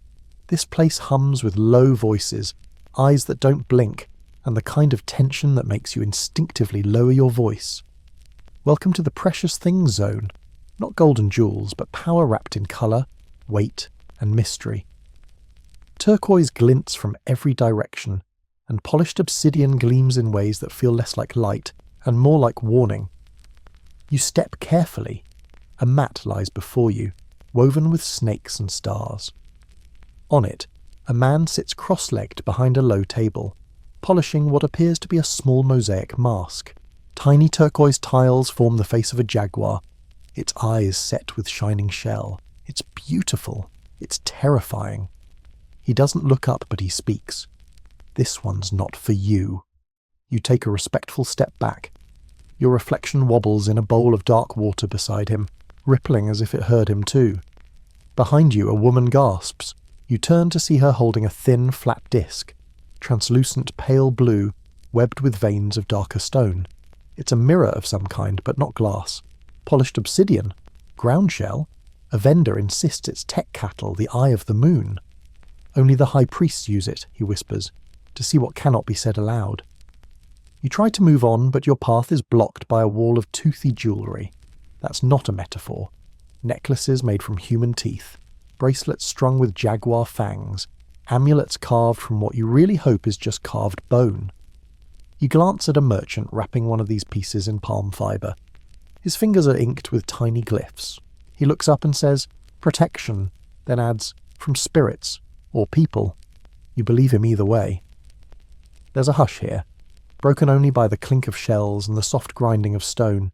This place hums with low voices, eyes that don't blink, and the kind of tension that makes you instinctively lower your voice. Welcome to the precious things zone. Not golden jewels, but power wrapped in colour, weight, and mystery. Turquoise glints from every direction, and polished obsidian gleams in ways that feel less like light and more like warning. You step carefully. A mat lies before you, woven with snakes and stars. On it, a man sits cross-legged behind a low table, polishing what appears to be a small mosaic mask. Tiny turquoise tiles form the face of a jaguar, its eyes set with shining shell. It's beautiful. It's terrifying. He doesn't look up, but he speaks. "This one's not for you." You take a respectful step back. Your reflection wobbles in a bowl of dark water beside him, rippling as if it heard him too. Behind you, a woman gasps. You turn to see her holding a thin, flat disc, translucent pale blue, webbed with veins of darker stone. It's a mirror of some kind, but not glass. Polished obsidian? Ground shell? A vendor insists it's Tlatelolco, the eye of the moon. "Only the high priests use it," he whispers, to see what cannot be said aloud. You try to move on, but your path is blocked by a wall of toothy jewellery. That's not a metaphor. Necklaces made from human teeth, bracelets strung with jaguar fangs, amulets carved from what you really hope is just carved bone. You glance at a merchant wrapping one of these pieces in palm fibre. His fingers are inked with tiny glyphs. He looks up and says, "Protection," then adds, "from spirits," or people. You believe him either way. There's a hush here, broken only by the clink of shells and the soft grinding of stone.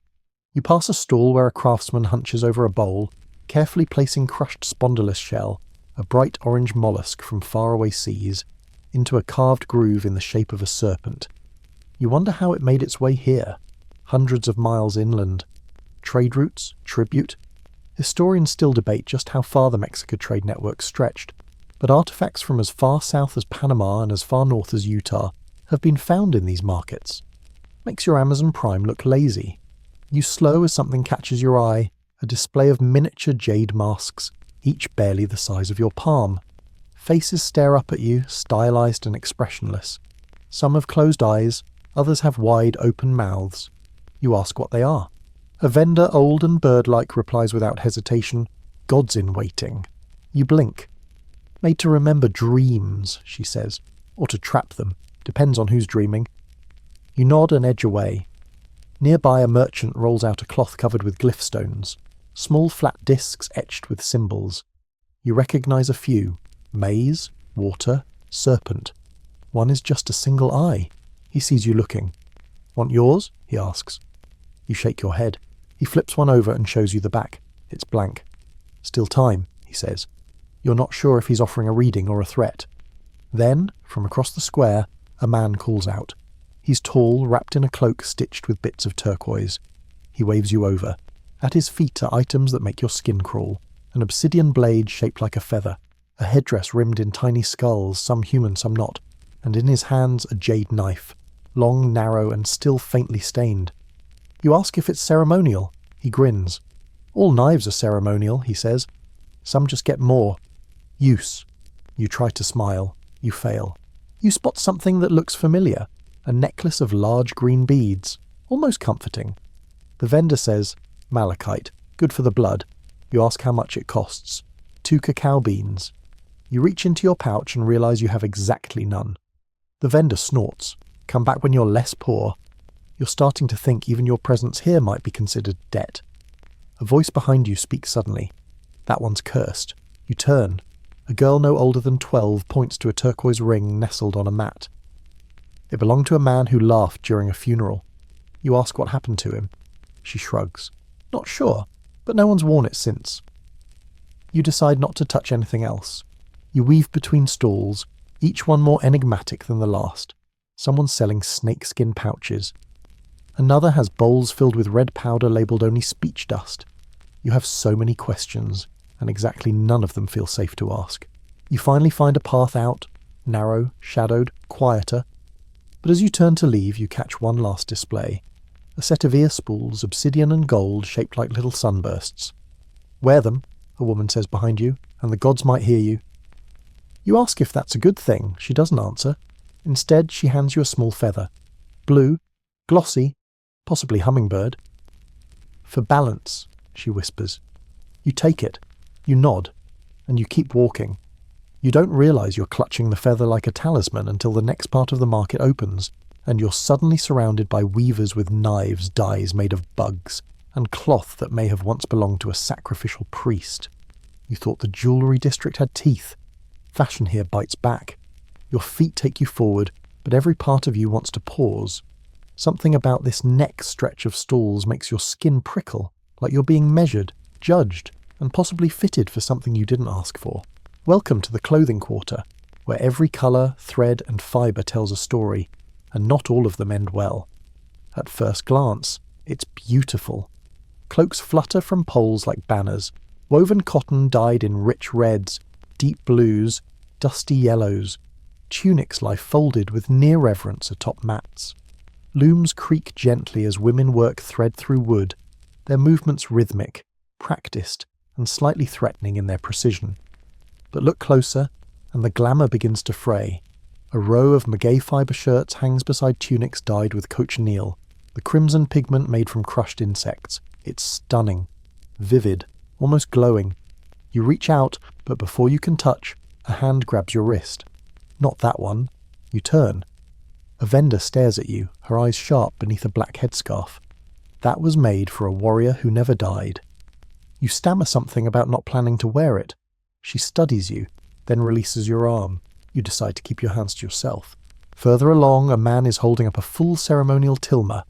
You pass a stall where a craftsman hunches over a bowl, carefully placing crushed spondylus shell, a bright orange mollusk from faraway seas, into a carved groove in the shape of a serpent. You wonder how it made its way here, hundreds of miles inland. Trade routes? Tribute? Historians still debate just how far the Mexico trade network stretched, but artifacts from as far south as Panama and as far north as Utah have been found in these markets. Makes your Amazon Prime look lazy. You slow as something catches your eye, a display of miniature jade masks, each barely the size of your palm. Faces stare up at you, stylized and expressionless. Some have closed eyes, others have wide open mouths. You ask what they are. A vendor, old and bird-like, replies without hesitation, "Gods in waiting." You blink. "Made to remember dreams," she says, "or to trap them. Depends on who's dreaming." You nod and edge away. Nearby, a merchant rolls out a cloth covered with glyph stones, small flat discs etched with symbols. You recognize a few: maze, water, serpent. One is just a single eye. He sees you looking. "Want yours?" he asks. You shake your head. He flips one over and shows you the back. It's blank. "Still time," he says. You're not sure if he's offering a reading or a threat. Then, from across the square, a man calls out. He's tall, wrapped in a cloak stitched with bits of turquoise. He waves you over. At his feet are items that make your skin crawl. An obsidian blade shaped like a feather, a headdress rimmed in tiny skulls, some human, some not, and in his hands a jade knife, long, narrow, and still faintly stained. You ask if it's ceremonial. He grins. "All knives are ceremonial," he says. "Some just get more. Use." You try to smile. You fail. You spot something that looks familiar, a necklace of large green beads, almost comforting. The vendor says, "Malachite, good for the blood." You ask how much it costs. 2 cacao beans. You reach into your pouch and realize you have exactly none. The vendor snorts. "Come back when you're less poor." You're starting to think even your presence here might be considered debt. A voice behind you speaks suddenly. "That one's cursed." You turn. A girl no older than 12 points to a turquoise ring nestled on a mat. It belonged to a man who laughed during a funeral. You ask what happened to him. She shrugs. "Not sure, but no one's worn it since." You decide not to touch anything else. You weave between stalls, each one more enigmatic than the last. Someone's selling snakeskin pouches. Another has bowls filled with red powder labelled only speech dust. You have so many questions, and exactly none of them feel safe to ask. You finally find a path out, narrow, shadowed, quieter. But as you turn to leave, you catch one last display. A set of ear spools, obsidian and gold, shaped like little sunbursts. "Wear them," a woman says behind you, "and the gods might hear you." You ask if that's a good thing. She doesn't answer. Instead, she hands you a small feather. Blue, glossy, possibly hummingbird. "For balance," she whispers. You take it. You nod. And you keep walking. You don't realize you're clutching the feather like a talisman until the next part of the market opens, and you're suddenly surrounded by weavers with knives, dyes made of bugs, and cloth that may have once belonged to a sacrificial priest. You thought the jewellery district had teeth. Fashion here bites back. Your feet take you forward, but every part of you wants to pause. Something about this next stretch of stalls makes your skin prickle, like you're being measured, judged, and possibly fitted for something you didn't ask for. Welcome to the clothing quarter, where every colour, thread, and fibre tells a story, and not all of them end well. At first glance, it's beautiful. Cloaks flutter from poles like banners, woven cotton dyed in rich reds, deep blues, dusty yellows. Tunics lie folded with near reverence atop mats. Looms creak gently as women work thread through wood, their movements rhythmic, practiced, and slightly threatening in their precision. But look closer, and the glamour begins to fray. A row of maguey fibre shirts hangs beside tunics dyed with cochineal, the crimson pigment made from crushed insects. It's stunning, vivid, almost glowing. You reach out, but before you can touch, a hand grabs your wrist. Not that one. You turn. A vendor stares at you, her eyes sharp beneath a black headscarf. That was made for a warrior who never died. You stammer something about not planning to wear it. She studies you, then releases your arm. You decide to keep your hands to yourself. Further along, a man is holding up a full ceremonial tilma,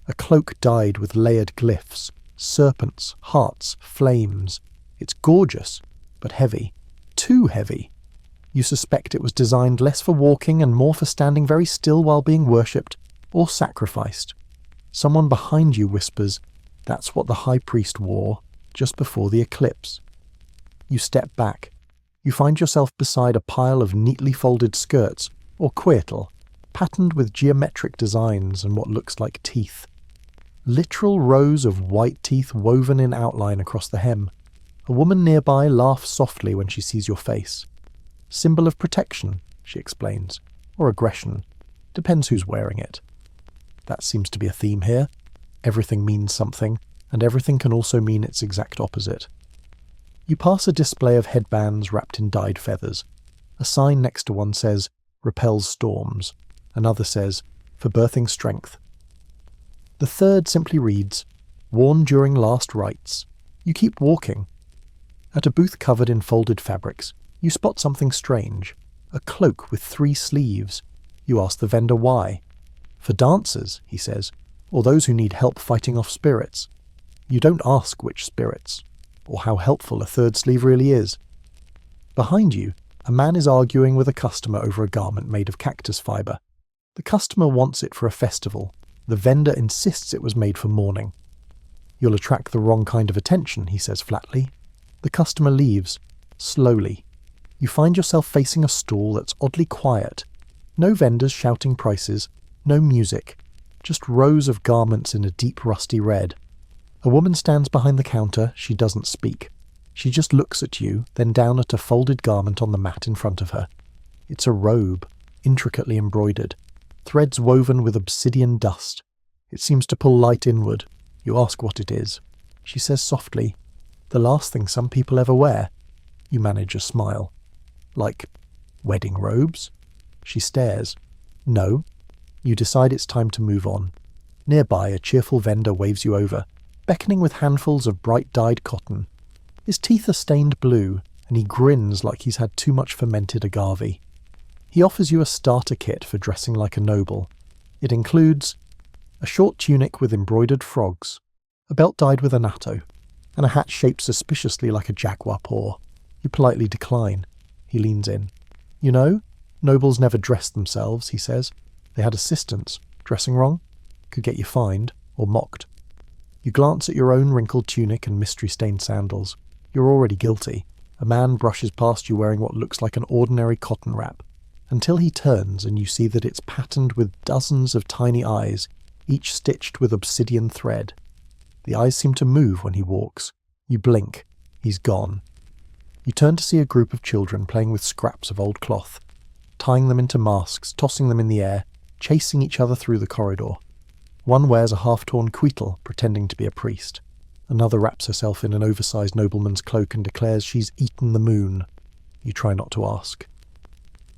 a cloak dyed with layered glyphs, serpents, hearts, flames. It's gorgeous, but heavy. Too heavy. You suspect it was designed less for walking and more for standing very still while being worshipped or sacrificed. Someone behind you whispers, "That's what the high priest wore just before the eclipse." You step back. You find yourself beside a pile of neatly folded skirts, or xocolatl, patterned with geometric designs and what looks like teeth. Literal rows of white teeth woven in outline across the hem. A woman nearby laughs softly when she sees your face. Symbol of protection, she explains, or aggression. Depends who's wearing it. That seems to be a theme here. Everything means something, and everything can also mean its exact opposite. You pass a display of headbands wrapped in dyed feathers. A sign next to one says, "Repels storms." Another says, "For birthing strength." The third simply reads, "Worn during last rites." You keep walking. At a booth covered in folded fabrics, you spot something strange. A cloak with 3 sleeves. You ask the vendor why. "For dancers," he says, "or those who need help fighting off spirits." You don't ask which spirits, or how helpful a third sleeve really is. Behind you, a man is arguing with a customer over a garment made of cactus fibre. The customer wants it for a festival. The vendor insists it was made for mourning. "You'll attract the wrong kind of attention," he says flatly. The customer leaves, slowly. You find yourself facing a stall that's oddly quiet. No vendors shouting prices, no music, just rows of garments in a deep rusty red. A woman stands behind the counter. She doesn't speak. She just looks at you, then down at a folded garment on the mat in front of her. It's a robe, intricately embroidered, threads woven with obsidian dust. It seems to pull light inward. You ask what it is. She says softly, "The last thing some people ever wear." You manage a smile. "Like wedding robes?" She stares. "No." You decide it's time to move on. Nearby, a cheerful vendor waves you over, beckoning with handfuls of bright-dyed cotton. His teeth are stained blue, and he grins like he's had too much fermented agave. He offers you a starter kit for dressing like a noble. It includes a short tunic with embroidered frogs, a belt dyed with annatto, and a hat shaped suspiciously like a jaguar paw. You politely decline. He leans in. "You know, nobles never dressed themselves," he says. "They had assistants. Dressing wrong? Could get you fined, or mocked." You glance at your own wrinkled tunic and mystery-stained sandals. You're already guilty. A man brushes past you wearing what looks like an ordinary cotton wrap, until he turns and you see that it's patterned with dozens of tiny eyes, each stitched with obsidian thread. The eyes seem to move when he walks. You blink. He's gone. You turn to see a group of children playing with scraps of old cloth, tying them into masks, tossing them in the air, chasing each other through the corridor. One wears a half-torn xocolatl, pretending to be a priest. Another wraps herself in an oversized nobleman's cloak and declares she's eaten the moon. You try not to ask.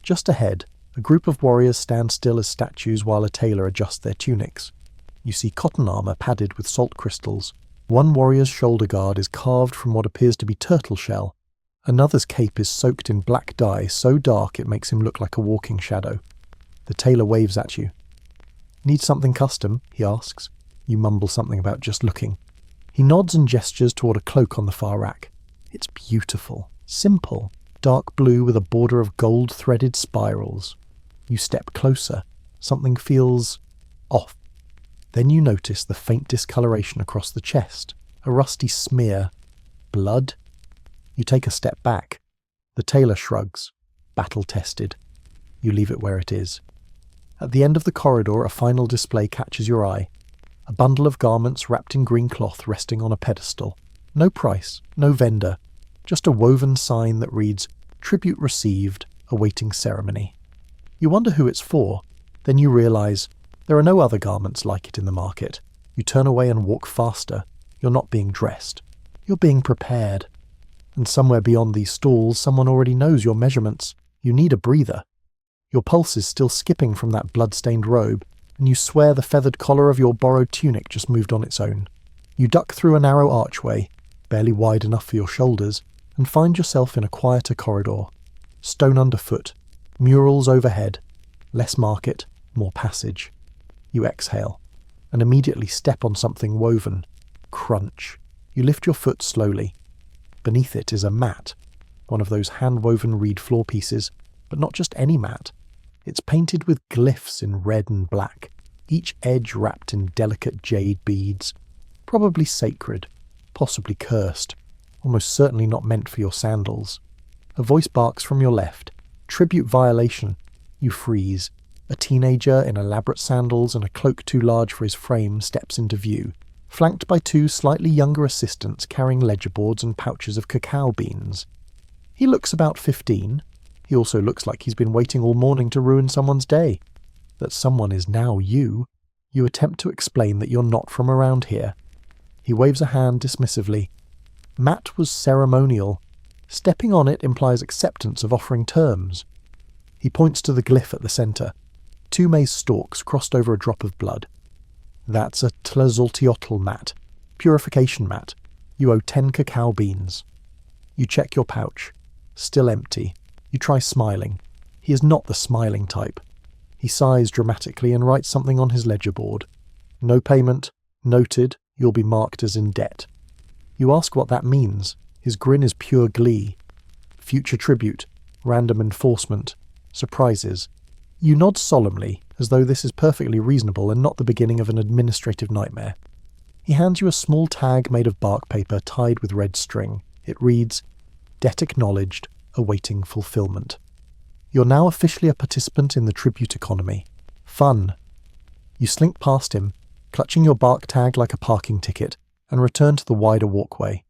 Just ahead, a group of warriors stand still as statues while a tailor adjusts their tunics. You see cotton armor padded with salt crystals. One warrior's shoulder guard is carved from what appears to be turtle shell. Another's cape is soaked in black dye so dark it makes him look like a walking shadow. The tailor waves at you. "Need something custom?" he asks. You mumble something about just looking. He nods and gestures toward a cloak on the far rack. It's beautiful, simple, dark blue with a border of gold-threaded spirals. You step closer. Something feels off. Then you notice the faint discoloration across the chest, a rusty smear. Blood? You take a step back. The tailor shrugs. Battle-tested. You leave it where it is. At the end of the corridor, a final display catches your eye. A bundle of garments wrapped in green cloth resting on a pedestal. No price, no vendor, just a woven sign that reads, "Tribute received, awaiting ceremony." You wonder who it's for, then you realize there are no other garments like it in the market. You turn away and walk faster. You're not being dressed. You're being prepared. And somewhere beyond these stalls, someone already knows your measurements. You need a breather. Your pulse is still skipping from that blood-stained robe, and you swear the feathered collar of your borrowed tunic just moved on its own. You duck through a narrow archway, barely wide enough for your shoulders, and find yourself in a quieter corridor. Stone underfoot, murals overhead, less market, more passage. You exhale, and immediately step on something woven. Crunch. You lift your foot slowly. Beneath it is a mat, one of those hand-woven reed floor pieces, but not just any mat. It's painted with glyphs in red and black, each edge wrapped in delicate jade beads. Probably sacred, possibly cursed, almost certainly not meant for your sandals. A voice barks from your left. Tribute violation. You freeze. A teenager in elaborate sandals and a cloak too large for his frame steps into view, flanked by two slightly younger assistants carrying ledger boards and pouches of cacao beans. He looks about 15. He also looks like he's been waiting all morning to ruin someone's day. That someone is now you. You attempt to explain that you're not from around here. He waves a hand dismissively. Matt was ceremonial. Stepping on it implies acceptance of offering terms. He points to the glyph at the centre. 2 maize stalks crossed over a drop of blood. That's a Tlatelolco mat. Purification mat. You owe 10 cacao beans. You check your pouch. Still empty. You try smiling. He is not the smiling type. He sighs dramatically and writes something on his ledger board. No payment. Noted. You'll be marked as in debt. You ask what that means. His grin is pure glee. Future tribute. Random enforcement. Surprises. You nod solemnly, as though this is perfectly reasonable and not the beginning of an administrative nightmare. He hands you a small tag made of bark paper tied with red string. It reads, Debt acknowledged, awaiting fulfillment. You're now officially a participant in the tribute economy. Fun. You slink past him, clutching your bark tag like a parking ticket, and return to the wider walkway.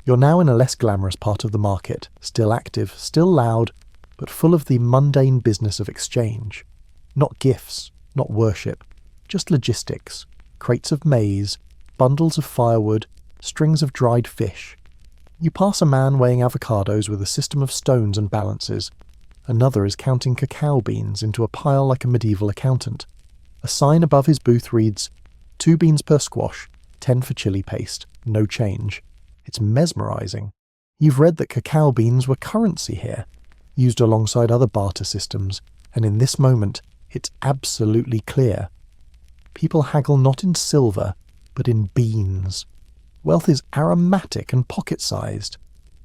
You're now in a less glamorous part of the market, still active, still loud, but full of the mundane business of exchange. Not gifts, not worship, just logistics, crates of maize, bundles of firewood, strings of dried fish. You pass a man weighing avocados with a system of stones and balances. Another is counting cacao beans into a pile like a medieval accountant. A sign above his booth reads, 2 beans per squash, 10 for chili paste, no change. It's mesmerizing. You've read that cacao beans were currency here, used alongside other barter systems, and in this moment, it's absolutely clear. People haggle not in silver, but in beans. Wealth is aromatic and pocket-sized.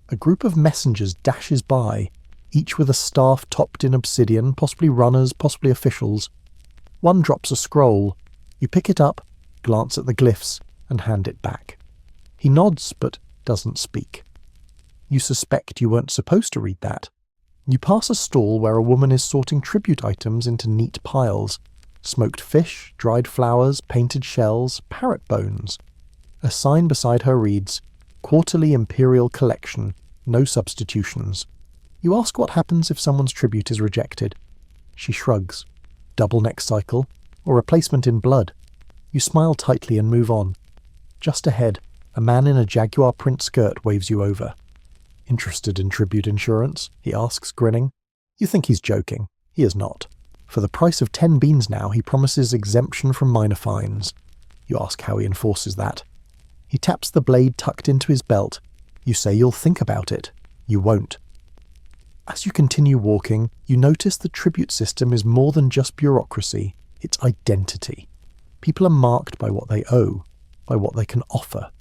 A group of messengers dashes by, each with a staff topped in obsidian, possibly runners, possibly officials. One drops a scroll. You pick it up, glance at the glyphs, and hand it back. He nods, but doesn't speak. You suspect you weren't supposed to read that. You pass a stall where a woman is sorting tribute items into neat piles. Smoked fish, dried flowers, painted shells, parrot bones. A sign beside her reads, Quarterly Imperial Collection, no substitutions. You ask what happens if someone's tribute is rejected. She shrugs. Double neck cycle, or replacement in blood. You smile tightly and move on. Just ahead, a man in a jaguar print skirt waves you over. Interested in tribute insurance? He asks, grinning. You think he's joking. He is not. For the price of 10 beans now, he promises exemption from minor fines. You ask how he enforces that. He taps the blade tucked into his belt. You say you'll think about it. You won't. As you continue walking, you notice the tribute system is more than just bureaucracy. It's identity. People are marked by what they owe, by what they can offer.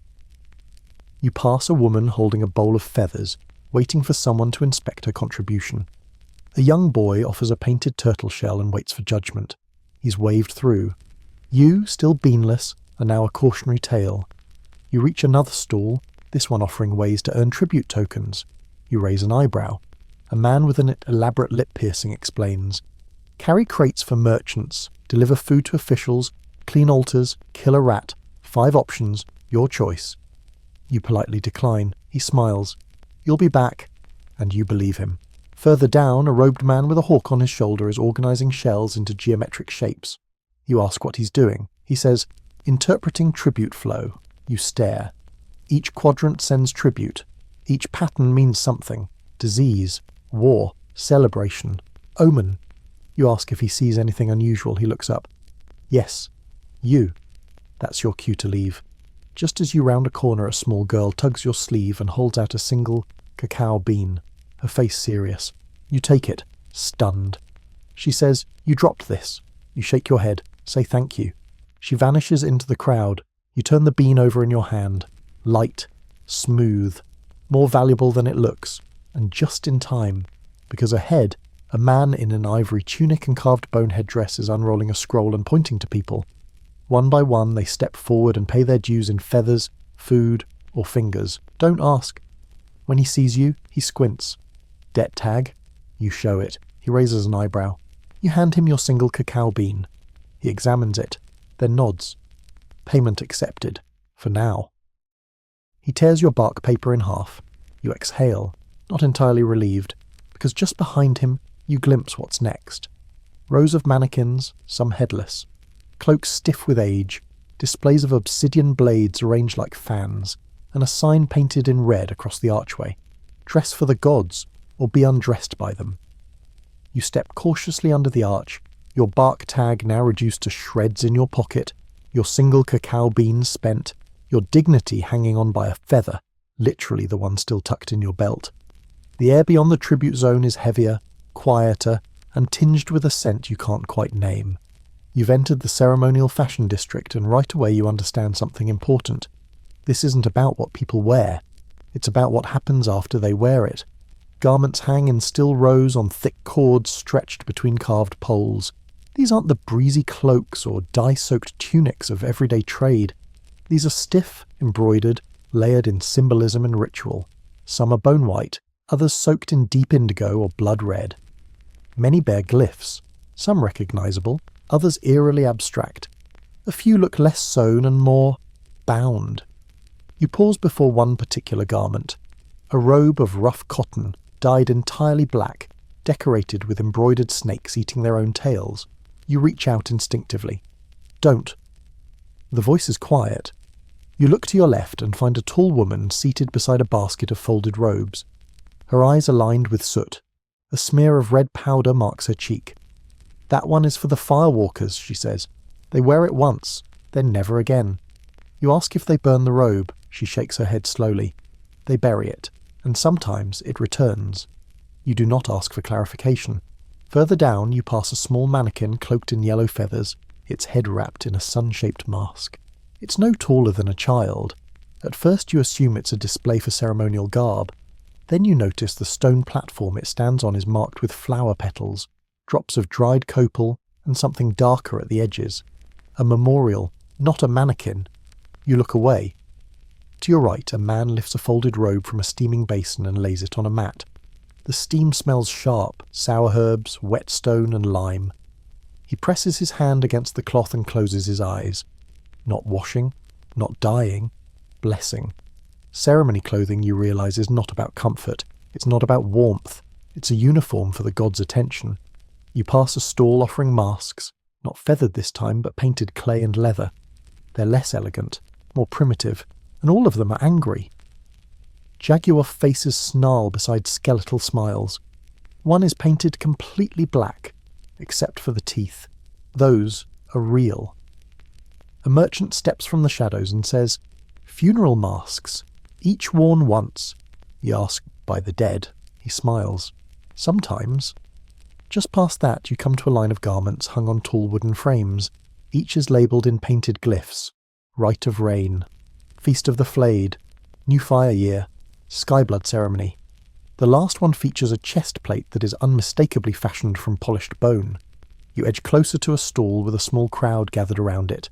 You pass a woman holding a bowl of feathers, waiting for someone to inspect her contribution. A young boy offers a painted turtle shell and waits for judgment. He's waved through. You, still beanless, are now a cautionary tale. You reach another stall, this one offering ways to earn tribute tokens. You raise an eyebrow. A man with an elaborate lip piercing explains, Carry crates for merchants, deliver food to officials, clean altars, kill a rat. 5 options, your choice. You politely decline. He smiles. You'll be back. And you believe him. Further down, a robed man with a hawk on his shoulder is organising shells into geometric shapes. You ask what he's doing. He says, Interpreting tribute flow. You stare. Each quadrant sends tribute. Each pattern means something. Disease, war, celebration, omen. You ask if he sees anything unusual. He looks up. Yes, you. That's your cue to leave. Just as you round a corner, a small girl tugs your sleeve and holds out a single cacao bean, her face serious. You take it, stunned. She says, "You dropped this." You shake your head, say thank you. She vanishes into the crowd. You turn the bean over in your hand. Light, smooth, more valuable than it looks, and just in time, because ahead, a man in an ivory tunic and carved bone headdress is unrolling a scroll and pointing to people. One by one, they step forward and pay their dues in feathers, food, or fingers. Don't ask. When he sees you, he squints. Debt tag? You show it. He raises an eyebrow. You hand him your single cacao bean. He examines it, then nods. Payment accepted. For now. He tears your bark paper in half. You exhale, not entirely relieved, because just behind him you glimpse what's next. Rows of mannequins, some headless. Cloaks stiff with age, displays of obsidian blades arranged like fans, and a sign painted in red across the archway. Dress for the gods, or be undressed by them. You step cautiously under the arch, your bark tag now reduced to shreds in your pocket, your single cacao bean spent, your dignity hanging on by a feather, literally the one still tucked in your belt. The air beyond the tribute zone is heavier, quieter, and tinged with a scent you can't quite name. You've entered the ceremonial fashion district, and right away you understand something important. This isn't about what people wear. It's about what happens after they wear it. Garments hang in still rows on thick cords stretched between carved poles. These aren't the breezy cloaks or dye-soaked tunics of everyday trade. These are stiff, embroidered, layered in symbolism and ritual. Some are bone white, others soaked in deep indigo or blood red. Many bear glyphs, some recognizable, others eerily abstract. A few look less sewn and more bound. You pause before one particular garment, a robe of rough cotton, dyed entirely black, decorated with embroidered snakes eating their own tails. You reach out instinctively. Don't. The voice is quiet. You look to your left and find a tall woman seated beside a basket of folded robes. Her eyes are lined with soot. A smear of red powder marks her cheek. "That one is for the firewalkers," she says. "They wear it once, then never again." You ask if they burn the robe. She shakes her head slowly. They bury it, and sometimes it returns. You do not ask for clarification. Further down, you pass a small mannequin cloaked in yellow feathers, its head wrapped in a sun-shaped mask. It's no taller than a child. At first you assume it's a display for ceremonial garb. Then you notice the stone platform it stands on is marked with flower petals, drops of dried copal, and something darker at the edges. A memorial, not a mannequin. You look away. To your right, a man lifts a folded robe from a steaming basin and lays it on a mat. The steam smells sharp, sour herbs, whetstone, and lime. He presses his hand against the cloth and closes his eyes. Not washing, not dyeing, blessing. Ceremony clothing, you realize, is not about comfort. It's not about warmth. It's a uniform for the god's attention. You pass a stall offering masks, not feathered this time, but painted clay and leather. They're less elegant, more primitive, and all of them are angry. Jaguar faces snarl beside skeletal smiles. One is painted completely black, except for the teeth. Those are real. A merchant steps from the shadows and says, "Funeral masks, each worn once." You ask, "By the dead?" He smiles. "Sometimes." Just past that, you come to a line of garments hung on tall wooden frames. Each is labelled in painted glyphs. Rite of Rain, Feast of the Flayed, New Fire Year, Skyblood Ceremony. The last one features a chest plate that is unmistakably fashioned from polished bone. You edge closer to a stall with a small crowd gathered around it.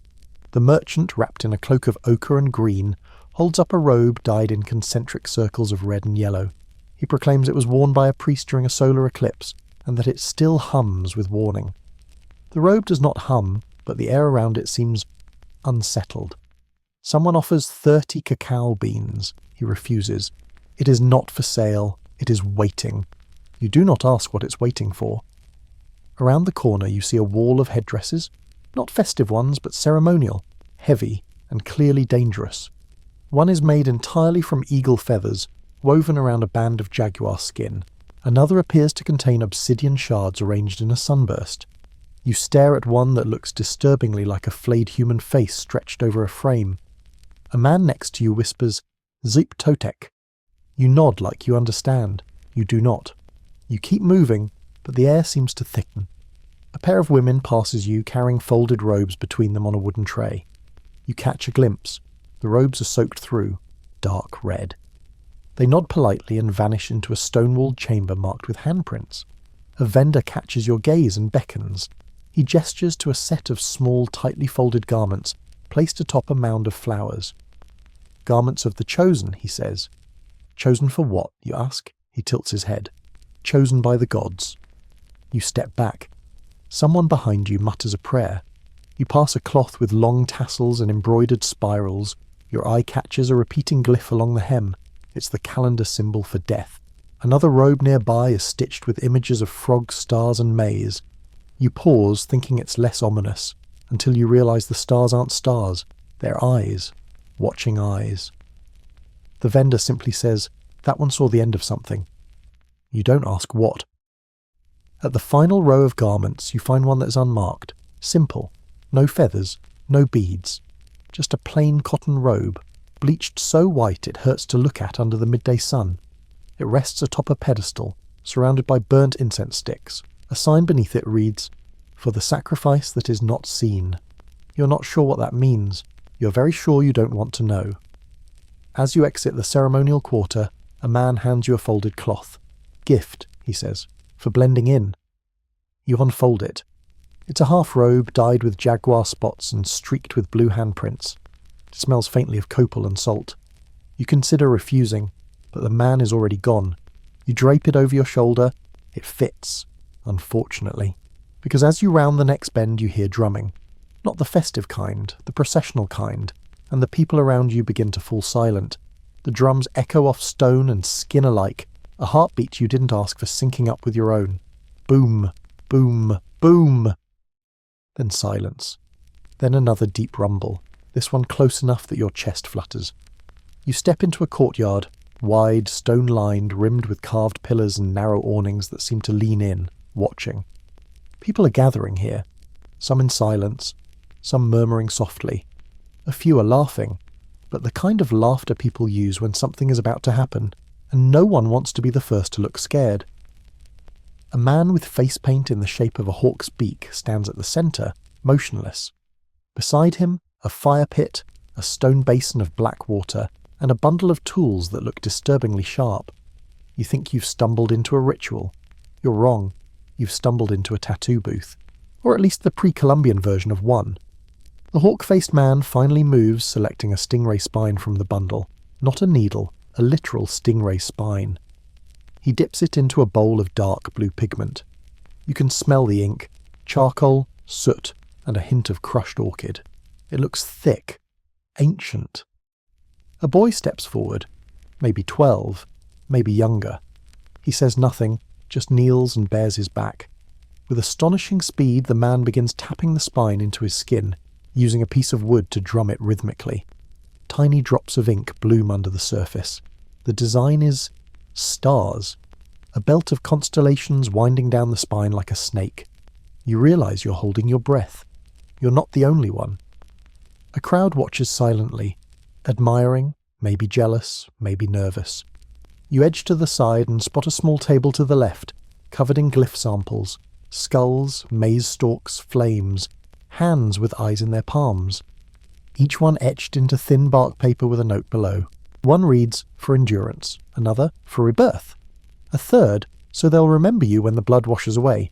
The merchant, wrapped in a cloak of ochre and green, holds up a robe dyed in concentric circles of red and yellow. He proclaims it was worn by a priest during a solar eclipse, and that it still hums with warning. The robe does not hum, but the air around it seems unsettled. Someone offers 30 cacao beans. He refuses. It is not for sale. It is waiting. You do not ask what it's waiting for. Around the corner you see a wall of headdresses, not festive ones, but ceremonial, heavy and clearly dangerous. One is made entirely from eagle feathers, woven around a band of jaguar skin. Another appears to contain obsidian shards arranged in a sunburst. You stare at one that looks disturbingly like a flayed human face stretched over a frame. A man next to you whispers, "Zip totek." You nod like you understand. You do not. You keep moving, but the air seems to thicken. A pair of women passes you carrying folded robes between them on a wooden tray. You catch a glimpse. The robes are soaked through, dark red. They nod politely and vanish into a stone-walled chamber marked with handprints. A vendor catches your gaze and beckons. He gestures to a set of small, tightly folded garments placed atop a mound of flowers. "Garments of the chosen," he says. "Chosen for what?" you ask. He tilts his head. "Chosen by the gods." You step back. Someone behind you mutters a prayer. You pass a cloth with long tassels and embroidered spirals. Your eye catches a repeating glyph along the hem. It's the calendar symbol for death. Another robe nearby is stitched with images of frogs, stars, and maize. You pause, thinking it's less ominous, until you realize the stars aren't stars. They're eyes. Watching eyes. The vendor simply says, "That one saw the end of something." You don't ask what. At the final row of garments, you find one that is unmarked. Simple. No feathers. No beads. Just a plain cotton robe, bleached so white it hurts to look at under the midday sun. It rests atop a pedestal, surrounded by burnt incense sticks. A sign beneath it reads, "For the sacrifice that is not seen." You're not sure what that means. You're very sure you don't want to know. As you exit the ceremonial quarter, a man hands you a folded cloth. "Gift," he says, "for blending in." You unfold it. It's a half robe dyed with jaguar spots and streaked with blue handprints. It smells faintly of copal and salt. You consider refusing, but the man is already gone. You drape it over your shoulder. It fits, unfortunately, because as you round the next bend you hear drumming. Not the festive kind, the processional kind, and the people around you begin to fall silent. The drums echo off stone and skin alike, a heartbeat you didn't ask for syncing up with your own. Boom, boom, boom. Then silence. Then another deep rumble, this one close enough that your chest flutters. You step into a courtyard, wide, stone-lined, rimmed with carved pillars and narrow awnings that seem to lean in, watching. People are gathering here, some in silence, some murmuring softly. A few are laughing, but the kind of laughter people use when something is about to happen, and no one wants to be the first to look scared. A man with face paint in the shape of a hawk's beak stands at the centre, motionless. Beside him, a fire pit, a stone basin of black water, and a bundle of tools that look disturbingly sharp. You think you've stumbled into a ritual. You're wrong. You've stumbled into a tattoo booth. Or at least the pre-Columbian version of one. The hawk-faced man finally moves, selecting a stingray spine from the bundle. Not a needle, a literal stingray spine. He dips it into a bowl of dark blue pigment. You can smell the ink, charcoal, soot, and a hint of crushed orchid. It looks thick, ancient. A boy steps forward, maybe 12, maybe younger. He says nothing, just kneels and bares his back. With astonishing speed, the man begins tapping the spine into his skin, using a piece of wood to drum it rhythmically. Tiny drops of ink bloom under the surface. The design is stars, a belt of constellations winding down the spine like a snake. You realise you're holding your breath. You're not the only one. A crowd watches silently, admiring, maybe jealous, maybe nervous. You edge to the side and spot a small table to the left, covered in glyph samples, skulls, maize stalks, flames, hands with eyes in their palms. Each one etched into thin bark paper with a note below. One reads, "For endurance," another, "For rebirth," a third, "So they'll remember you when the blood washes away."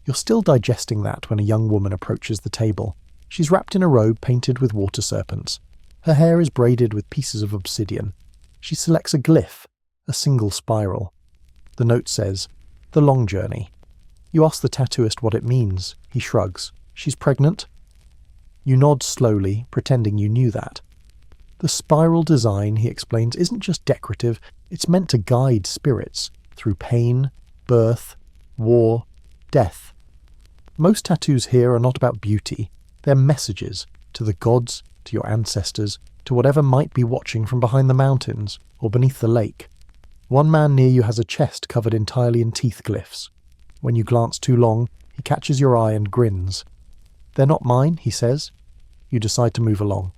You're still digesting that when a young woman approaches the table. She's wrapped in a robe painted with water serpents. Her hair is braided with pieces of obsidian. She selects a glyph, a single spiral. The note says, "The long journey." You ask the tattooist what it means. He shrugs. "She's pregnant?" You nod slowly, pretending you knew that. The spiral design, he explains, isn't just decorative, it's meant to guide spirits through pain, birth, war, death. Most tattoos here are not about beauty. They're messages to the gods, to your ancestors, to whatever might be watching from behind the mountains or beneath the lake. One man near you has a chest covered entirely in teeth glyphs. When you glance too long, he catches your eye and grins. "They're not mine," he says. You decide to move along.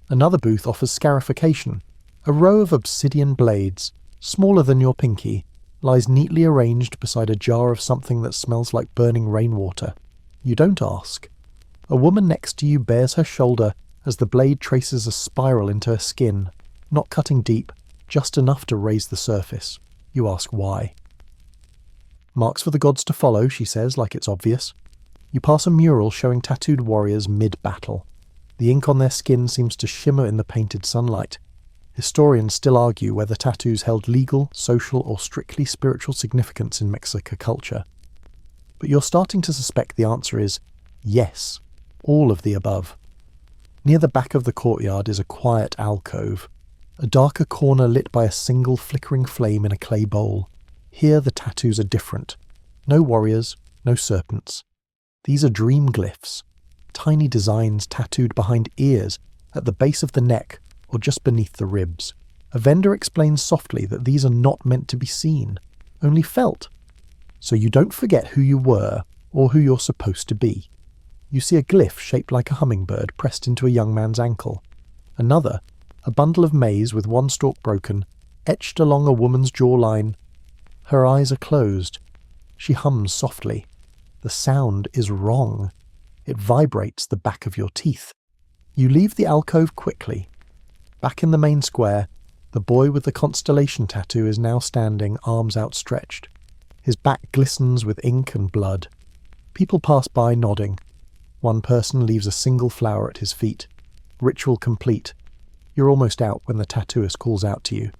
Another booth offers scarification. A row of obsidian blades, smaller than your pinky, lies neatly arranged beside a jar of something that smells like burning rainwater. You don't ask. A woman next to you bares her shoulder as the blade traces a spiral into her skin, not cutting deep, just enough to raise the surface. You ask why. "Marks for the gods to follow," she says, like it's obvious. You pass a mural showing tattooed warriors mid-battle. The ink on their skin seems to shimmer in the painted sunlight. Historians still argue whether tattoos held legal, social, or strictly spiritual significance in Mexican culture. But you're starting to suspect the answer is yes, all of the above. Near the back of the courtyard is a quiet alcove, a darker corner lit by a single flickering flame in a clay bowl. Here the tattoos are different. No warriors, no serpents. These are dream glyphs, tiny designs tattooed behind ears, at the base of the neck, or just beneath the ribs. A vendor explains softly that these are not meant to be seen, only felt. So you don't forget who you were, or who you're supposed to be. You see a glyph shaped like a hummingbird pressed into a young man's ankle. Another, a bundle of maize with one stalk broken, etched along a woman's jawline. Her eyes are closed. She hums softly. The sound is wrong. It vibrates the back of your teeth. You leave the alcove quickly. Back in the main square, the boy with the constellation tattoo is now standing, arms outstretched. His back glistens with ink and blood. People pass by nodding. One person leaves a single flower at his feet. Ritual complete. You're almost out when the tattooist calls out to you.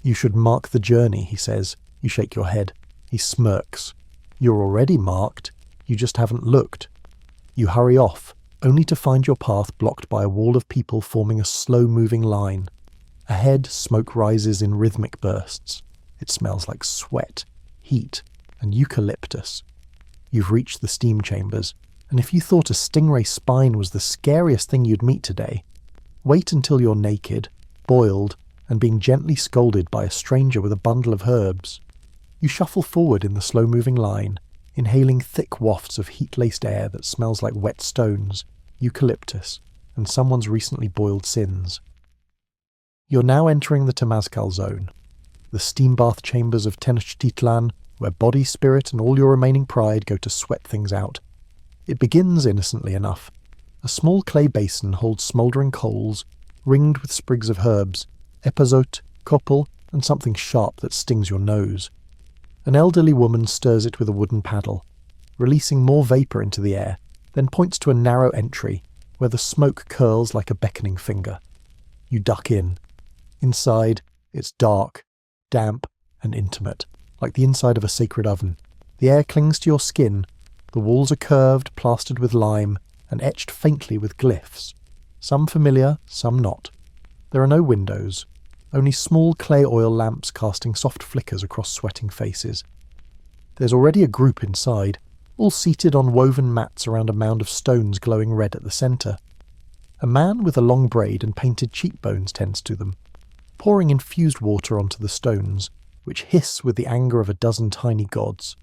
"You should mark the journey," he says. You shake your head. He smirks. You're already marked. You just haven't looked. You hurry off, only to find your path blocked by a wall of people forming a slow-moving line. Ahead, smoke rises in rhythmic bursts. It smells like sweat, heat, and eucalyptus. You've reached the steam chambers, and if you thought a stingray spine was the scariest thing you'd meet today, wait until you're naked, boiled, and being gently scolded by a stranger with a bundle of herbs. You shuffle forward in the slow-moving line, inhaling thick wafts of heat-laced air that smells like wet stones, eucalyptus, and someone's recently boiled sins. You're now entering the Temazcal zone, the steam bath chambers of Tenochtitlan, where body, spirit, and all your remaining pride go to sweat things out. It begins innocently enough. A small clay basin holds smouldering coals, ringed with sprigs of herbs, epazote, copal, and something sharp that stings your nose. An elderly woman stirs it with a wooden paddle, releasing more vapour into the air, then points to a narrow entry, where the smoke curls like a beckoning finger. You duck in. Inside, it's dark, damp, and intimate, like the inside of a sacred oven. The air clings to your skin. The walls are curved, plastered with lime, and etched faintly with glyphs. Some familiar, some not. There are no windows, only small clay oil lamps casting soft flickers across sweating faces. There's already a group inside, all seated on woven mats around a mound of stones glowing red at the centre. A man with a long braid and painted cheekbones tends to them, pouring infused water onto the stones, which hiss with the anger of a dozen tiny gods.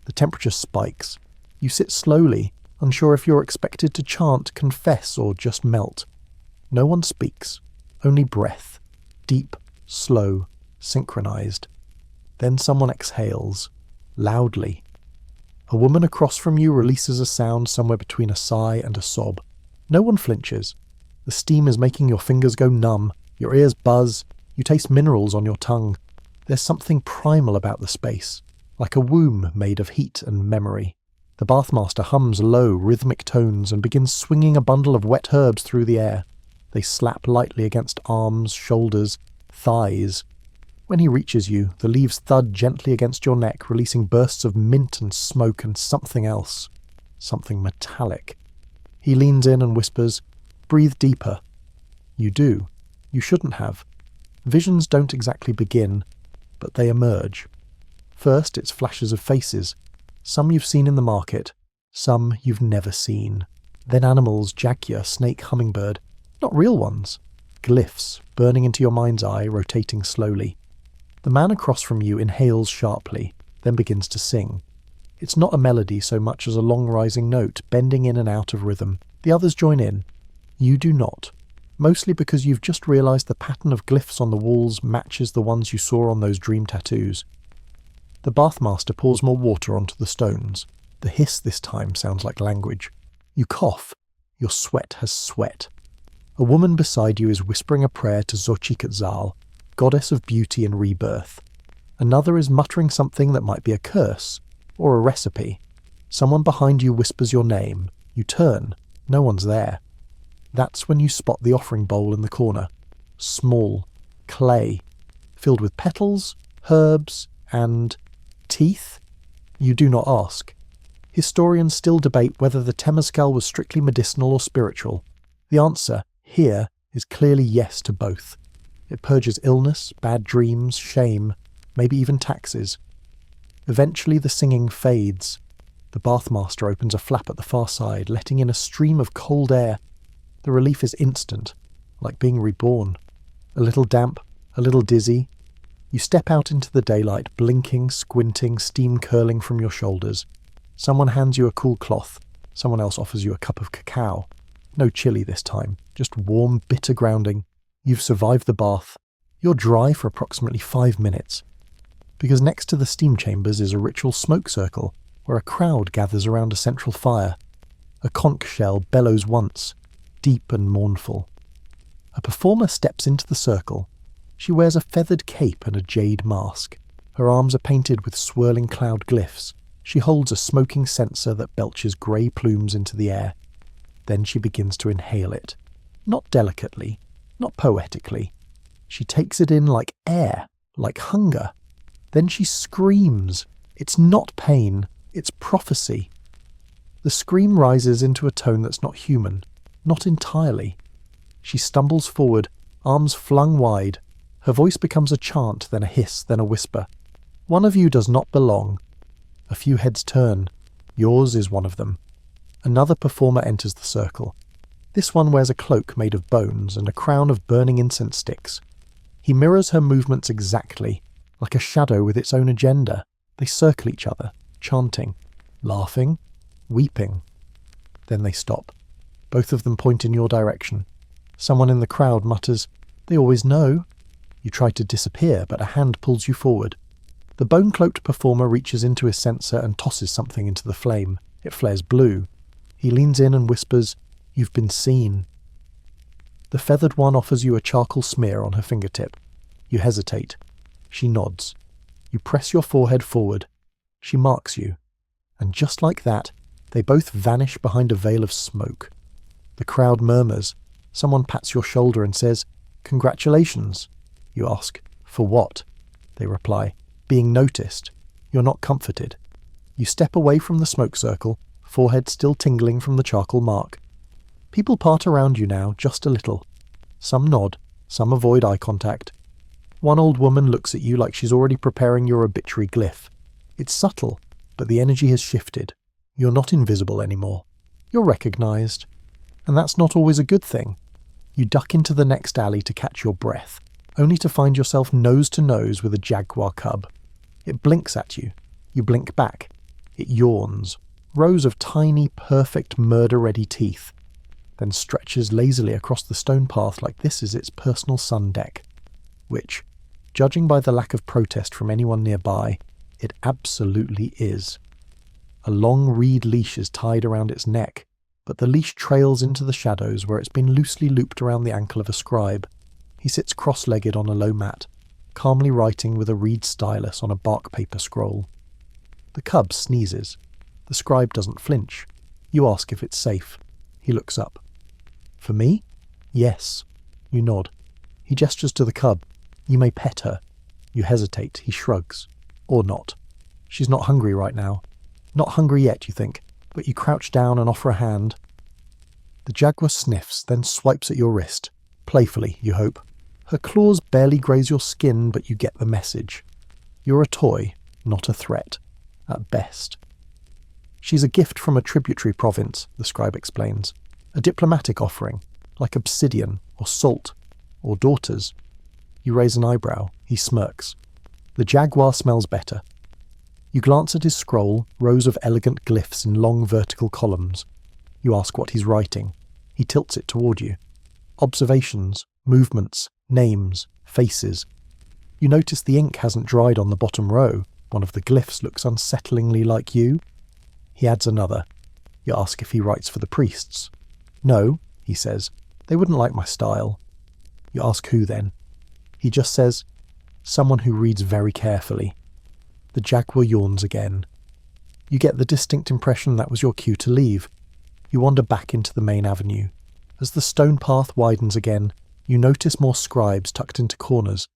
The temperature spikes. You sit slowly, unsure if you're expected to chant, confess, or just melt. No one speaks, only breath, deep, slow, synchronized. Then someone exhales, loudly. A woman across from you releases a sound somewhere between a sigh and a sob. No one flinches. The steam is making your fingers go numb, your ears buzz, you taste minerals on your tongue. There's something primal about the space, like a womb made of heat and memory. The bathmaster hums low, rhythmic tones and begins swinging a bundle of wet herbs through the air. They slap lightly against arms, shoulders, thighs. When he reaches you, the leaves thud gently against your neck, releasing bursts of mint and smoke and something else. Something metallic. He leans in and whispers, "Breathe deeper." You do. You shouldn't have. Visions don't exactly begin, but they emerge. First, it's flashes of faces. Some you've seen in the market, some you've never seen. Then animals, jaguar, snake, hummingbird. Not real ones. Glyphs, burning into your mind's eye, rotating slowly. The man across from you inhales sharply, then begins to sing. It's not a melody so much as a long rising note, bending in and out of rhythm. The others join in. You do not. Mostly because you've just realised the pattern of glyphs on the walls matches the ones you saw on those dream tattoos. The bathmaster pours more water onto the stones. The hiss this time sounds like language. You cough. Your sweat has sweat. A woman beside you is whispering a prayer to Xocolatl, goddess of beauty and rebirth. Another is muttering something that might be a curse, or a recipe. Someone behind you whispers your name. You turn. No one's there. That's when you spot the offering bowl in the corner. Small. Clay. Filled with petals, herbs, and teeth? You do not ask. Historians still debate whether the temescal was strictly medicinal or spiritual. The answer, here, is clearly yes to both. It purges illness, bad dreams, shame, maybe even taxes. Eventually the singing fades. The bathmaster opens a flap at the far side, letting in a stream of cold air. The relief is instant, like being reborn. A little damp, a little dizzy. You step out into the daylight, blinking, squinting, steam curling from your shoulders. Someone hands you a cool cloth. Someone else offers you a cup of cacao. No chili this time, just warm, bitter grounding. You've survived the bath. You're dry for approximately 5 minutes. Because next to the steam chambers is a ritual smoke circle, where a crowd gathers around a central fire. A conch shell bellows once, deep and mournful. A performer steps into the circle. She wears a feathered cape and a jade mask. Her arms are painted with swirling cloud glyphs. She holds a smoking censer that belches grey plumes into the air. Then she begins to inhale it. Not delicately, not poetically. She takes it in like air, like hunger. Then she screams. It's not pain, it's prophecy. The scream rises into a tone that's not human, not entirely. She stumbles forward, arms flung wide. Her voice becomes a chant, then a hiss, then a whisper. One of you does not belong. A few heads turn. Yours is one of them. Another performer enters the circle. This one wears a cloak made of bones and a crown of burning incense sticks. He mirrors her movements exactly, like a shadow with its own agenda. They circle each other, chanting, laughing, weeping. Then they stop. Both of them point in your direction. Someone in the crowd mutters, "They always know." You try to disappear, but a hand pulls you forward. The bone-cloaked performer reaches into his censer and tosses something into the flame. It flares blue. He leans in and whispers, "You've been seen." The feathered one offers you a charcoal smear on her fingertip. You hesitate. She nods. You press your forehead forward. She marks you. And just like that, they both vanish behind a veil of smoke. The crowd murmurs. Someone pats your shoulder and says, "Congratulations." You ask, "For what?" They reply, "Being noticed." You're not comforted. You step away from the smoke circle, forehead still tingling from the charcoal mark. People part around you now, just a little. Some nod, some avoid eye contact. One old woman looks at you like she's already preparing your obituary glyph. It's subtle, but the energy has shifted. You're not invisible anymore. You're recognized. And that's not always a good thing. You duck into the next alley to catch your breath, only to find yourself nose to nose with a jaguar cub. It blinks at you. You blink back. It yawns. Rows of tiny, perfect, murder-ready teeth. Then stretches lazily across the stone path like this is its personal sun deck. Which, judging by the lack of protest from anyone nearby, it absolutely is. A long reed leash is tied around its neck, but the leash trails into the shadows where it's been loosely looped around the ankle of a scribe. He sits cross-legged on a low mat, calmly writing with a reed stylus on a bark paper scroll. The cub sneezes. The scribe doesn't flinch. You ask if it's safe. He looks up. "For me?" "Yes." You nod. He gestures to the cub. "You may pet her." You hesitate. He shrugs. Or not. She's not hungry right now. Not hungry yet, you think, but you crouch down and offer a hand. The jaguar sniffs, then swipes at your wrist. Playfully, you hope. Her claws barely graze your skin, but you get the message. You're a toy, not a threat. At best. She's a gift from a tributary province, the scribe explains. A diplomatic offering, like obsidian, or salt, or daughters. You raise an eyebrow. He smirks. The jaguar smells better. You glance at his scroll, rows of elegant glyphs in long vertical columns. You ask what he's writing. He tilts it toward you. Observations, movements, names, faces. You notice the ink hasn't dried on the bottom row. One of the glyphs looks unsettlingly like you. He adds another. You ask if he writes for the priests. No, he says. They wouldn't like my style. You ask who then. He just says, someone who reads very carefully. The jaguar yawns again. You get the distinct impression that was your cue to leave. You wander back into the main avenue. As the stone path widens again, you notice more scribes tucked into corners.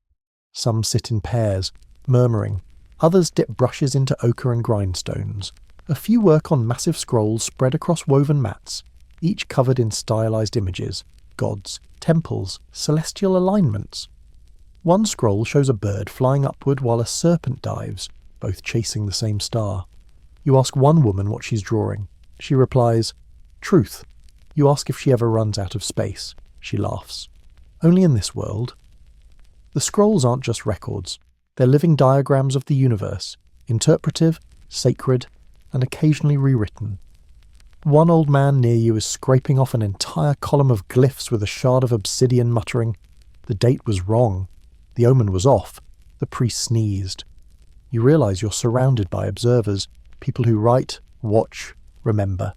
Some sit in pairs, murmuring. Others dip brushes into ochre and grindstones. A few work on massive scrolls spread across woven mats, each covered in stylized images, gods, temples, celestial alignments. One scroll shows a bird flying upward while a serpent dives, both chasing the same star. You ask one woman what she's drawing. She replies, truth. You ask if she ever runs out of space. She laughs. Only in this world. The scrolls aren't just records. They're living diagrams of the universe, interpretive, sacred, and occasionally rewritten. One old man near you is scraping off an entire column of glyphs with a shard of obsidian, muttering, the date was wrong. The omen was off. The priest sneezed. You realize you're surrounded by observers, people who write, watch, remember.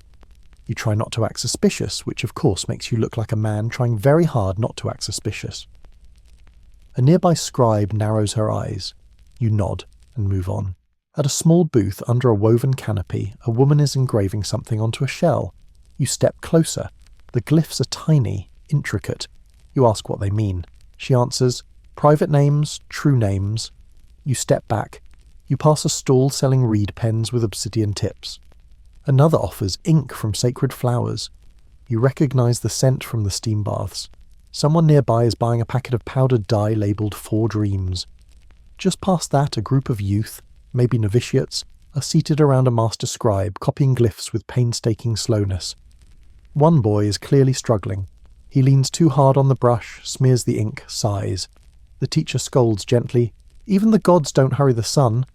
You try not to act suspicious, which of course makes you look like a man trying very hard not to act suspicious. A nearby scribe narrows her eyes. You nod and move on. At a small booth under a woven canopy, a woman is engraving something onto a shell. You step closer. The glyphs are tiny, intricate. You ask what they mean. She answers, private names, true names. You step back. You pass a stall selling reed pens with obsidian tips. Another offers ink from sacred flowers. You recognize the scent from the steam baths. Someone nearby is buying a packet of powdered dye labelled 4 Dreams. Just past that, a group of youth, maybe novitiates, are seated around a master scribe copying glyphs with painstaking slowness. One boy is clearly struggling. He leans too hard on the brush, smears the ink, sighs. The teacher scolds gently, even the gods don't hurry the sun.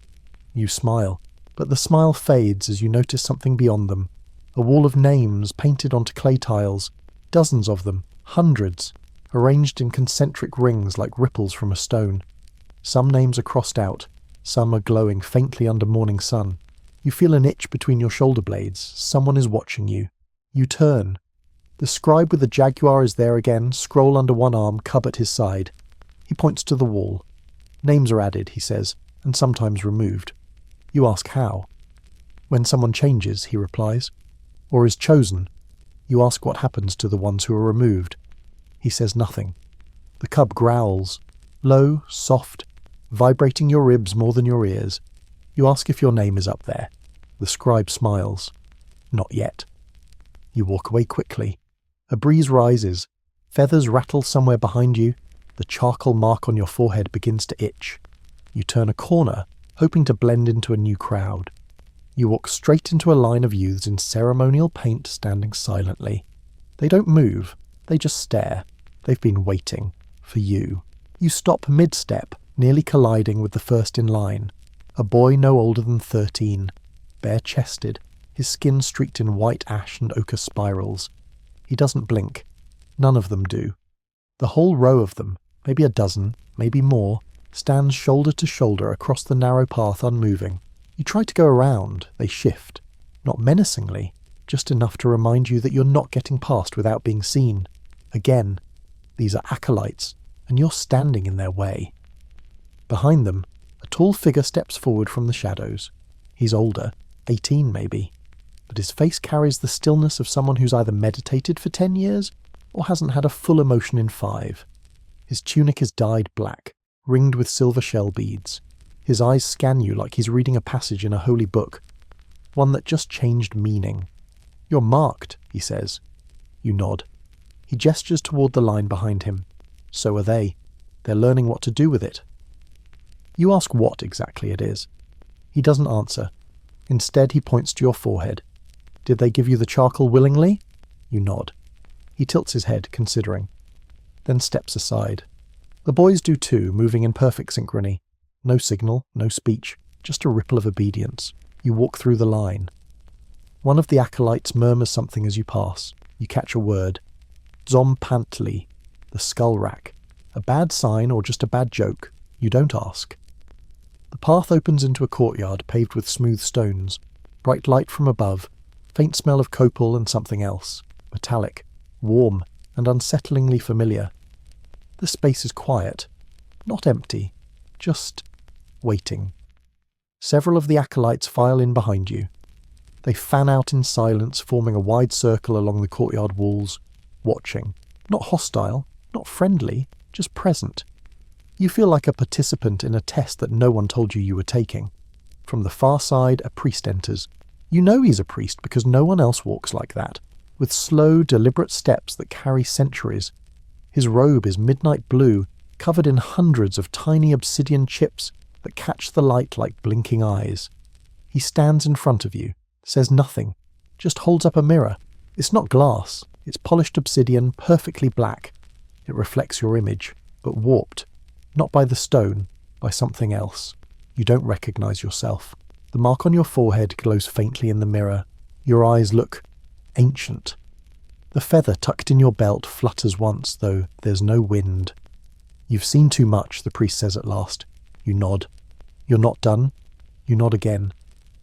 You smile, but the smile fades as you notice something beyond them. A wall of names painted onto clay tiles, dozens of them, hundreds, arranged in concentric rings like ripples from a stone. Some names are crossed out, some are glowing faintly under morning sun. You feel an itch between your shoulder blades. Someone is watching you. You turn. The scribe with the jaguar is there again, scroll under one arm, cub at his side. He points to the wall. Names are added, he says, and sometimes removed. You ask how. When someone changes, he replies, or is chosen. You ask what happens to the ones who are removed. He says nothing. The cub growls, low, soft, vibrating your ribs more than your ears. You ask if your name is up there. The scribe smiles. Not yet. You walk away quickly. A breeze rises. Feathers rattle somewhere behind you. The charcoal mark on your forehead begins to itch. You turn a corner, hoping to blend into a new crowd. You walk straight into a line of youths in ceremonial paint standing silently. They don't move. They just stare. They've been waiting. For you. You stop mid-step, nearly colliding with the first in line. A boy no older than 13, bare-chested, his skin streaked in white ash and ochre spirals. He doesn't blink. None of them do. The whole row of them, maybe a dozen, maybe more, stands shoulder to shoulder across the narrow path unmoving. You try to go around, they shift. Not menacingly, just enough to remind you that you're not getting past without being seen. Again, these are acolytes, and you're standing in their way. Behind them, a tall figure steps forward from the shadows. He's older, 18 maybe, but his face carries the stillness of someone who's either meditated for 10 years or hasn't had a full emotion in 5. His tunic is dyed black, ringed with silver shell beads. His eyes scan you like he's reading a passage in a holy book, one that just changed meaning. You're marked, he says. You nod. He gestures toward the line behind him. So are they. They're learning what to do with it. You ask what exactly it is. He doesn't answer. Instead, he points to your forehead. Did they give you the charcoal willingly? You nod. He tilts his head, considering. Then steps aside. The boys do too, moving in perfect synchrony. No signal, no speech, just a ripple of obedience. You walk through the line. One of the acolytes murmurs something as you pass. You catch a word. Zompantli, the skull rack. A bad sign or just a bad joke? You don't ask. The path opens into a courtyard paved with smooth stones. Bright light from above. Faint smell of copal and something else. Metallic, warm, and unsettlingly familiar. The space is quiet. Not empty. Just waiting. Several of the acolytes file in behind you. They fan out in silence, forming a wide circle along the courtyard walls, watching. Not hostile, not friendly, just present. You feel like a participant in a test that no one told you were taking. From the far side, a priest enters. You know he's a priest because no one else walks like that, with slow, deliberate steps that carry centuries. His robe is midnight blue, covered in hundreds of tiny obsidian chips that catch the light like blinking eyes. He stands in front of you, says nothing, just holds up a mirror. It's not glass, it's polished obsidian, perfectly black. It reflects your image, but warped, not by the stone, by something else. You don't recognize yourself. The mark on your forehead glows faintly in the mirror. Your eyes look ancient. The feather tucked in your belt flutters once, though there's no wind. You've seen too much, the priest says at last. You nod. You're not done. You nod again.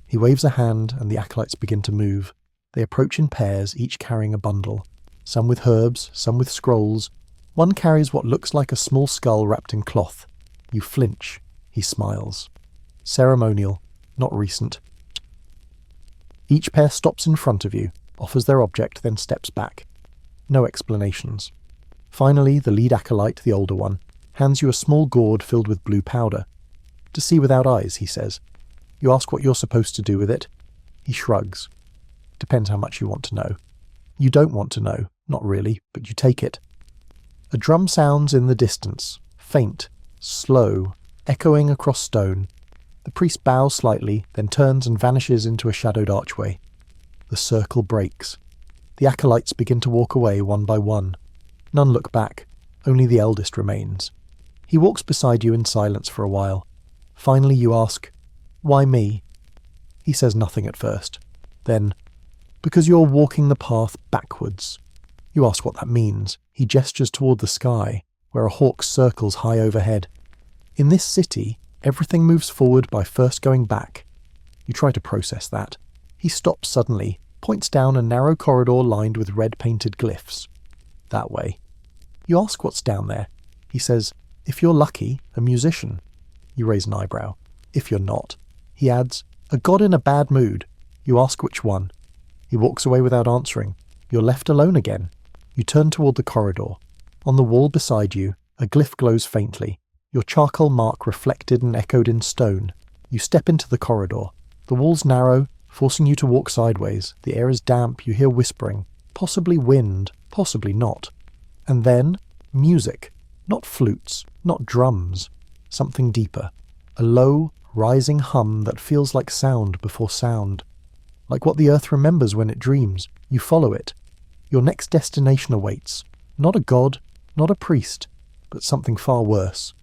He waves a hand, and the acolytes begin to move. They approach in pairs, each carrying a bundle. Some with herbs, some with scrolls. One carries what looks like a small skull wrapped in cloth. You flinch. He smiles. Ceremonial, not recent. Each pair stops in front of you, offers their object, then steps back. No explanations. Finally, the lead acolyte, the older one, hands you a small gourd filled with blue powder. To see without eyes, he says. You ask what you're supposed to do with it. He shrugs. Depends how much you want to know. You don't want to know, not really, but you take it. A drum sounds in the distance, faint, slow, echoing across stone. The priest bows slightly, then turns and vanishes into a shadowed archway. The circle breaks. The acolytes begin to walk away one by one. None look back. Only the eldest remains. He walks beside you in silence for a while. Finally you ask, "Why me?" He says nothing at first. Then, "Because you're walking the path backwards." You ask what that means. He gestures toward the sky, where a hawk circles high overhead. In this city, everything moves forward by first going back. You try to process that. He stops suddenly, points down a narrow corridor lined with red-painted glyphs. That way. You ask what's down there. He says, "If you're lucky, a musician." You raise an eyebrow. "If you're not." He adds, "A god in a bad mood." You ask which one. He walks away without answering. You're left alone again. You turn toward the corridor. On the wall beside you, a glyph glows faintly, your charcoal mark reflected and echoed in stone. You step into the corridor. The wall's narrow, forcing you to walk sideways. The air is damp, you hear whispering. Possibly wind, possibly not. And then, music. Not flutes, not drums. Something deeper. A low, rising hum that feels like sound before sound. Like what the earth remembers when it dreams. You follow it. Your next destination awaits. Not a god, not a priest, but something far worse.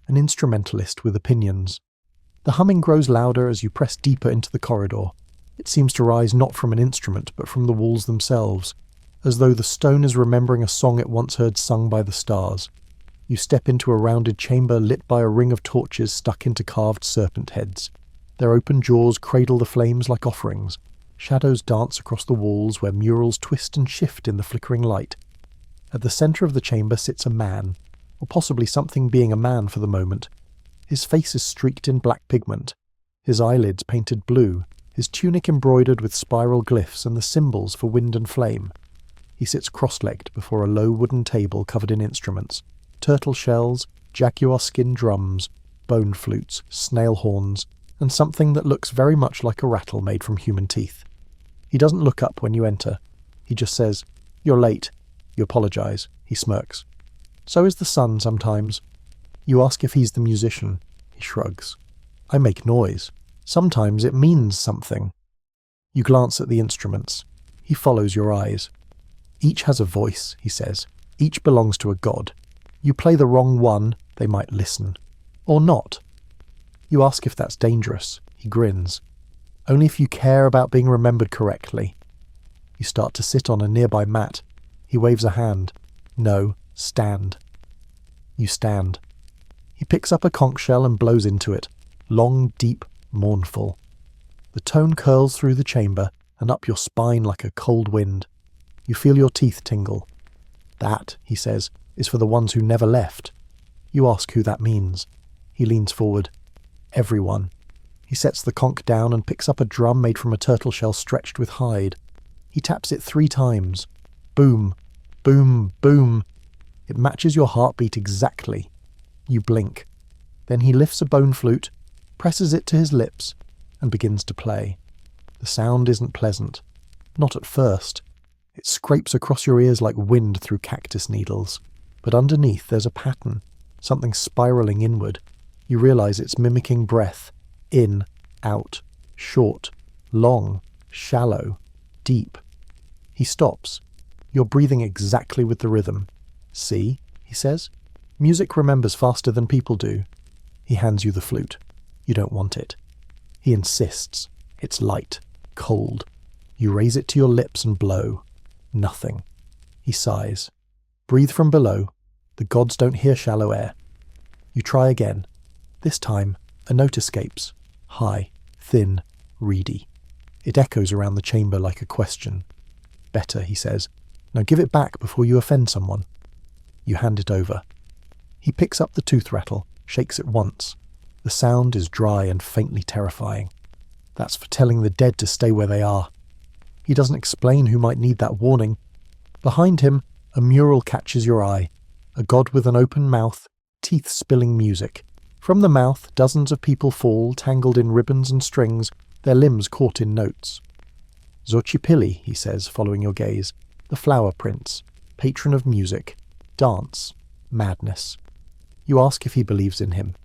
An instrumentalist with opinions. The humming grows louder as you press deeper into the corridor. It seems to rise not from an instrument, but from the walls themselves, as though the stone is remembering a song it once heard sung by the stars. You step into a rounded chamber lit by a ring of torches stuck into carved serpent heads. Their open jaws cradle the flames like offerings. Shadows dance across the walls where murals twist and shift in the flickering light. At the centre of the chamber sits a man, or possibly something being a man for the moment. His face is streaked in black pigment, his eyelids painted blue, his tunic embroidered with spiral glyphs and the symbols for wind and flame. He sits cross-legged before a low wooden table covered in instruments, turtle shells, jaguar skin drums, bone flutes, snail horns, and something that looks very much like a rattle made from human teeth. He doesn't look up when you enter. He just says, "You're late." You apologise. He smirks. "So is the sun sometimes." You ask if he's the musician. He shrugs. "I make noise. Sometimes it means something." You glance at the instruments. He follows your eyes. "Each has a voice," he says. "Each belongs to a god. You play the wrong one, they might listen. Or not." You ask if that's dangerous. He grins. Only if you care about being remembered correctly. You start to sit on a nearby mat. He waves a hand. No, stand. You stand. He picks up a conch shell and blows into it. Long, deep, mournful. The tone curls through the chamber and up your spine like a cold wind. You feel your teeth tingle. That, he says, is for the ones who never left. You ask who that means. He leans forward. Everyone. He sets the conch down and picks up a drum made from a turtle shell stretched with hide. He taps it 3 times. Boom, boom, boom. It matches your heartbeat exactly. You blink. Then he lifts a bone flute, presses it to his lips, and begins to play. The sound isn't pleasant. Not at first. It scrapes across your ears like wind through cactus needles. But underneath there's a pattern, something spiraling inward. You realize it's mimicking breath. In, out, short, long, shallow, deep. He stops. You're breathing exactly with the rhythm. See, he says. Music remembers faster than people do. He hands you the flute. You don't want it. He insists. It's light, cold. You raise it to your lips and blow. Nothing. He sighs. Breathe from below. The gods don't hear shallow air. You try again. This time, a note escapes. High, thin, reedy. It echoes around the chamber like a question. Better, he says. Now give it back before you offend someone. You hand it over. He picks up the tooth rattle, shakes it once. The sound is dry and faintly terrifying. That's for telling the dead to stay where they are. He doesn't explain who might need that warning. Behind him, a mural catches your eye. A god with an open mouth, teeth spilling music. From the mouth, dozens of people fall, tangled in ribbons and strings, their limbs caught in notes. Xochipilli, he says, following your gaze. The flower prince, patron of music, dance, madness. You ask if he believes in him.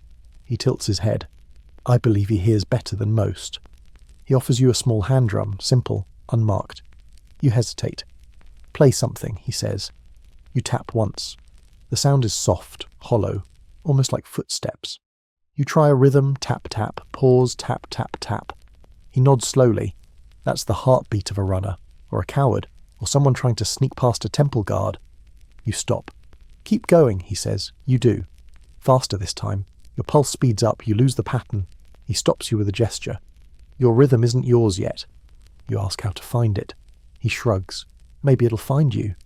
He tilts his head. I believe he hears better than most. He offers you a small hand drum, simple, unmarked. You hesitate. Play something, he says. You tap once. The sound is soft, hollow, almost like footsteps. You try a rhythm, tap, tap, pause, tap, tap, tap. He nods slowly. That's the heartbeat of a runner, or a coward, or someone trying to sneak past a temple guard. You stop. Keep going, he says. You do. Faster this time. Your pulse speeds up, you lose the pattern. He stops you with a gesture. Your rhythm isn't yours yet. You ask how to find it. He shrugs. Maybe it'll find you.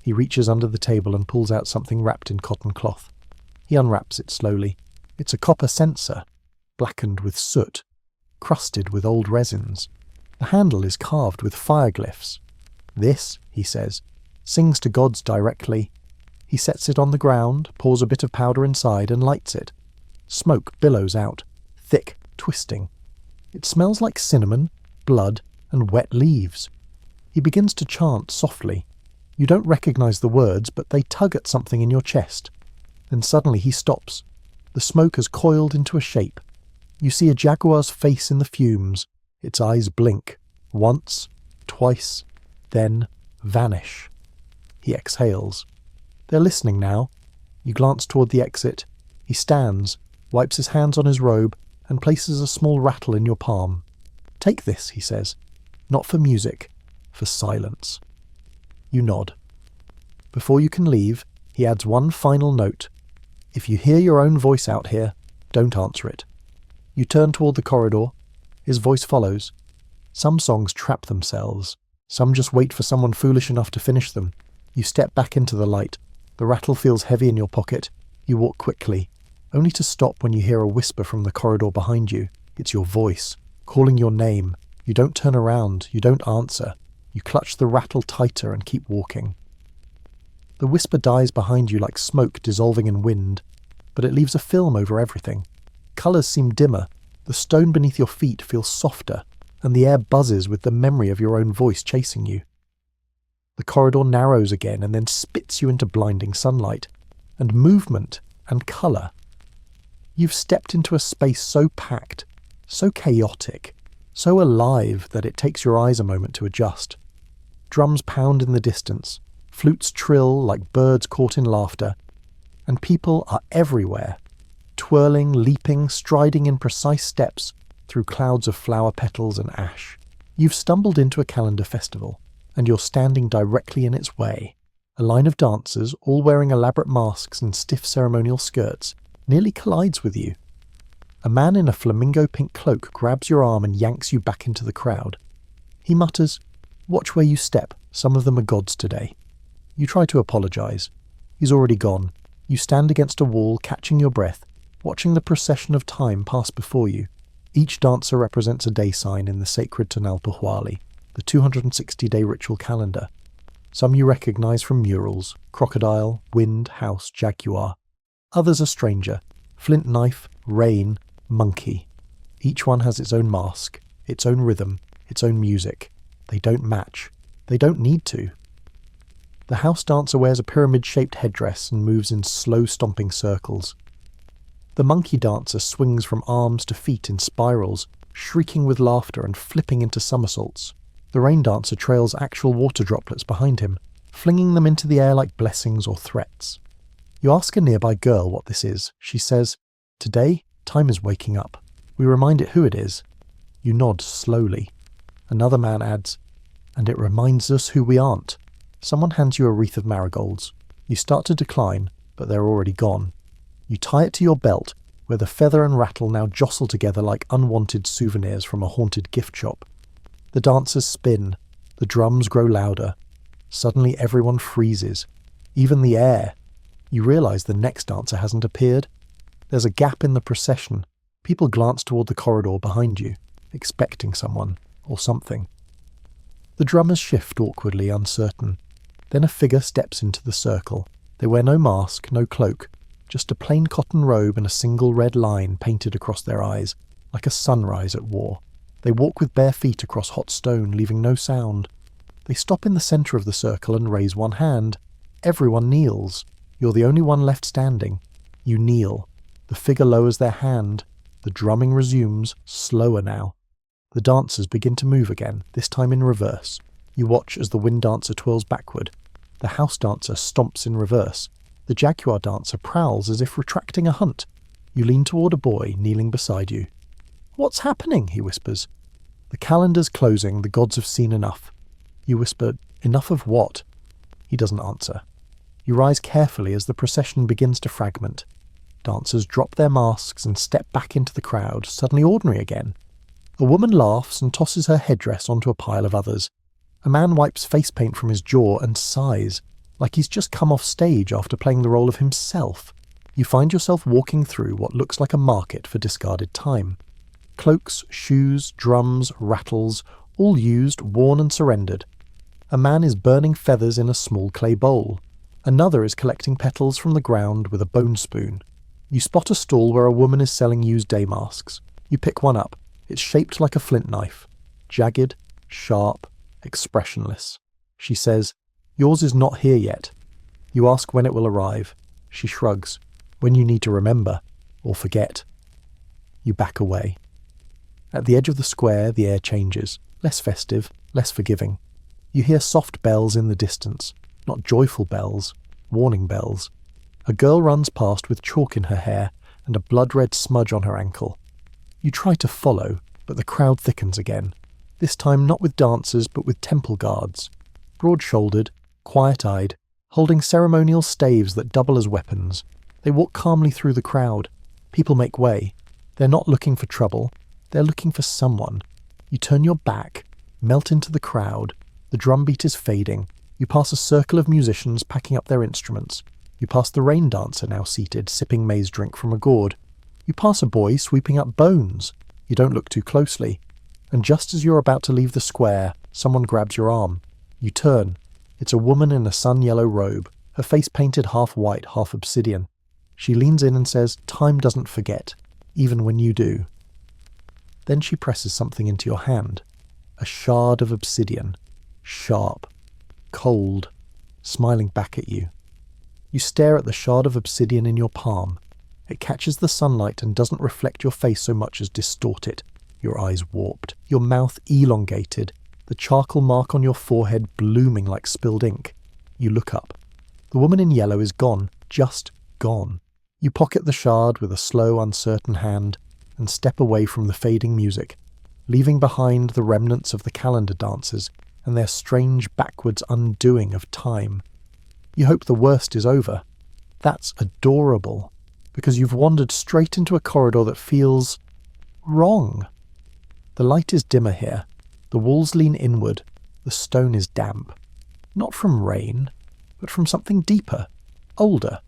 He reaches under the table and pulls out something wrapped in cotton cloth. He unwraps it slowly. It's a copper censer, blackened with soot, crusted with old resins. The handle is carved with fire glyphs. This, he says, sings to gods directly. He sets it on the ground, pours a bit of powder inside and lights it. Smoke billows out, thick, twisting. It smells like cinnamon, blood, and wet leaves. He begins to chant softly. You don't recognize the words, but they tug at something in your chest. Then suddenly he stops. The smoke has coiled into a shape. You see a jaguar's face in the fumes. Its eyes blink. Once, twice, then vanish. He exhales. They're listening now. You glance toward the exit. He stands, wipes his hands on his robe, and places a small rattle in your palm. Take this, he says. Not for music, for silence. You nod. Before you can leave, he adds one final note. If you hear your own voice out here, don't answer it. You turn toward the corridor. His voice follows. Some songs trap themselves. Some just wait for someone foolish enough to finish them. You step back into the light. The rattle feels heavy in your pocket. You walk quickly, only to stop when you hear a whisper from the corridor behind you. It's your voice, calling your name. You don't turn around. You don't answer. You clutch the rattle tighter and keep walking. The whisper dies behind you like smoke dissolving in wind, but it leaves a film over everything. Colours seem dimmer. The stone beneath your feet feels softer, and the air buzzes with the memory of your own voice chasing you. The corridor narrows again and then spits you into blinding sunlight, and movement and colour. You've stepped into a space so packed, so chaotic, so alive that it takes your eyes a moment to adjust. Drums pound in the distance, flutes trill like birds caught in laughter, and people are everywhere. twirling, leaping, striding in precise steps through clouds of flower petals and ash. You've stumbled into a calendar festival, and you're standing directly in its way. A line of dancers, all wearing elaborate masks and stiff ceremonial skirts, nearly collides with you. A man in a flamingo-pink cloak grabs your arm and yanks you back into the crowd. He mutters, "Watch where you step, some of them are gods today." You try to apologize. He's already gone. You stand against a wall, catching your breath, watching the procession of time pass before you. Each dancer represents a day sign in the sacred Tlatelolco, the 260-day ritual calendar. Some you recognize from murals: crocodile, wind, house, jaguar. Others a stranger: flint knife, rain, monkey. Each one has its own mask, its own rhythm, its own music. They don't match. They don't need to. The house dancer wears a pyramid-shaped headdress and moves in slow stomping circles. The monkey dancer swings from arms to feet in spirals, shrieking with laughter and flipping into somersaults. The rain dancer trails actual water droplets behind him, flinging them into the air like blessings or threats. You ask a nearby girl what this is. She says, "Today, time is waking up. We remind it who it is." You nod slowly. Another man adds, "And it reminds us who we aren't." Someone hands you a wreath of marigolds. You start to decline, but they're already gone. You tie it to your belt, where the feather and rattle now jostle together like unwanted souvenirs from a haunted gift shop. The dancers spin. The drums grow louder. Suddenly everyone freezes. Even the air. You realize the next dancer hasn't appeared. There's a gap in the procession. People glance toward the corridor behind you, expecting someone or something. The drummers shift awkwardly, uncertain. Then a figure steps into the circle. They wear no mask, no cloak, just a plain cotton robe and a single red line painted across their eyes, like a sunrise at war. They walk with bare feet across hot stone, leaving no sound. They stop in the center of the circle and raise one hand. Everyone kneels. You're the only one left standing. You kneel. The figure lowers their hand. The drumming resumes, slower now. The dancers begin to move again, this time in reverse. You watch as the wind dancer twirls backward. The house dancer stomps in reverse. The jaguar dancer prowls as if retracting a hunt. You lean toward a boy kneeling beside you. "What's happening?" he whispers. "The calendar's closing, the gods have seen enough." You whisper, "Enough of what?" He doesn't answer. You rise carefully as the procession begins to fragment. Dancers drop their masks and step back into the crowd, suddenly ordinary again. A woman laughs and tosses her headdress onto a pile of others. A man wipes face paint from his jaw and sighs, like he's just come off stage after playing the role of himself. You find yourself walking through what looks like a market for discarded time. Cloaks, shoes, drums, rattles, all used, worn and surrendered. A man is burning feathers in a small clay bowl. Another is collecting petals from the ground with a bone spoon. You spot a stall where a woman is selling used day masks. You pick one up. It's shaped like a flint knife. Jagged, sharp, expressionless. She says, "Yours is not here yet." You ask when it will arrive. She shrugs. "When you need to remember, or forget." You back away. At the edge of the square, the air changes. Less festive, less forgiving. You hear soft bells in the distance. Not joyful bells, warning bells. A girl runs past with chalk in her hair and a blood-red smudge on her ankle. You try to follow, but the crowd thickens again. This time not with dancers, but with temple guards. Broad-shouldered, quiet-eyed, holding ceremonial staves that double as weapons. They walk calmly through the crowd. People make way. They're not looking for trouble. They're looking for someone. You turn your back, melt into the crowd. The drumbeat is fading. You pass a circle of musicians packing up their instruments. You pass the rain dancer now seated, sipping maize drink from a gourd. You pass a boy sweeping up bones. You don't look too closely. And just as you're about to leave the square, someone grabs your arm. You turn. It's a woman in a sun-yellow robe, her face painted half white, half obsidian. She leans in and says, "Time doesn't forget, even when you do." Then she presses something into your hand. A shard of obsidian. Sharp. Cold. Smiling back at you. You stare at the shard of obsidian in your palm. It catches the sunlight and doesn't reflect your face so much as distort it. Your eyes warped. Your mouth elongated. The charcoal mark on your forehead blooming like spilled ink. You look up. The woman in yellow is gone. Just gone. You pocket the shard with a slow, uncertain hand and step away from the fading music, leaving behind the remnants of the calendar dances and their strange backwards undoing of time. You hope the worst is over. That's adorable, because you've wandered straight into a corridor that feels wrong. The light is dimmer here, the walls lean inward, the stone is damp. Not from rain, but from something deeper, older.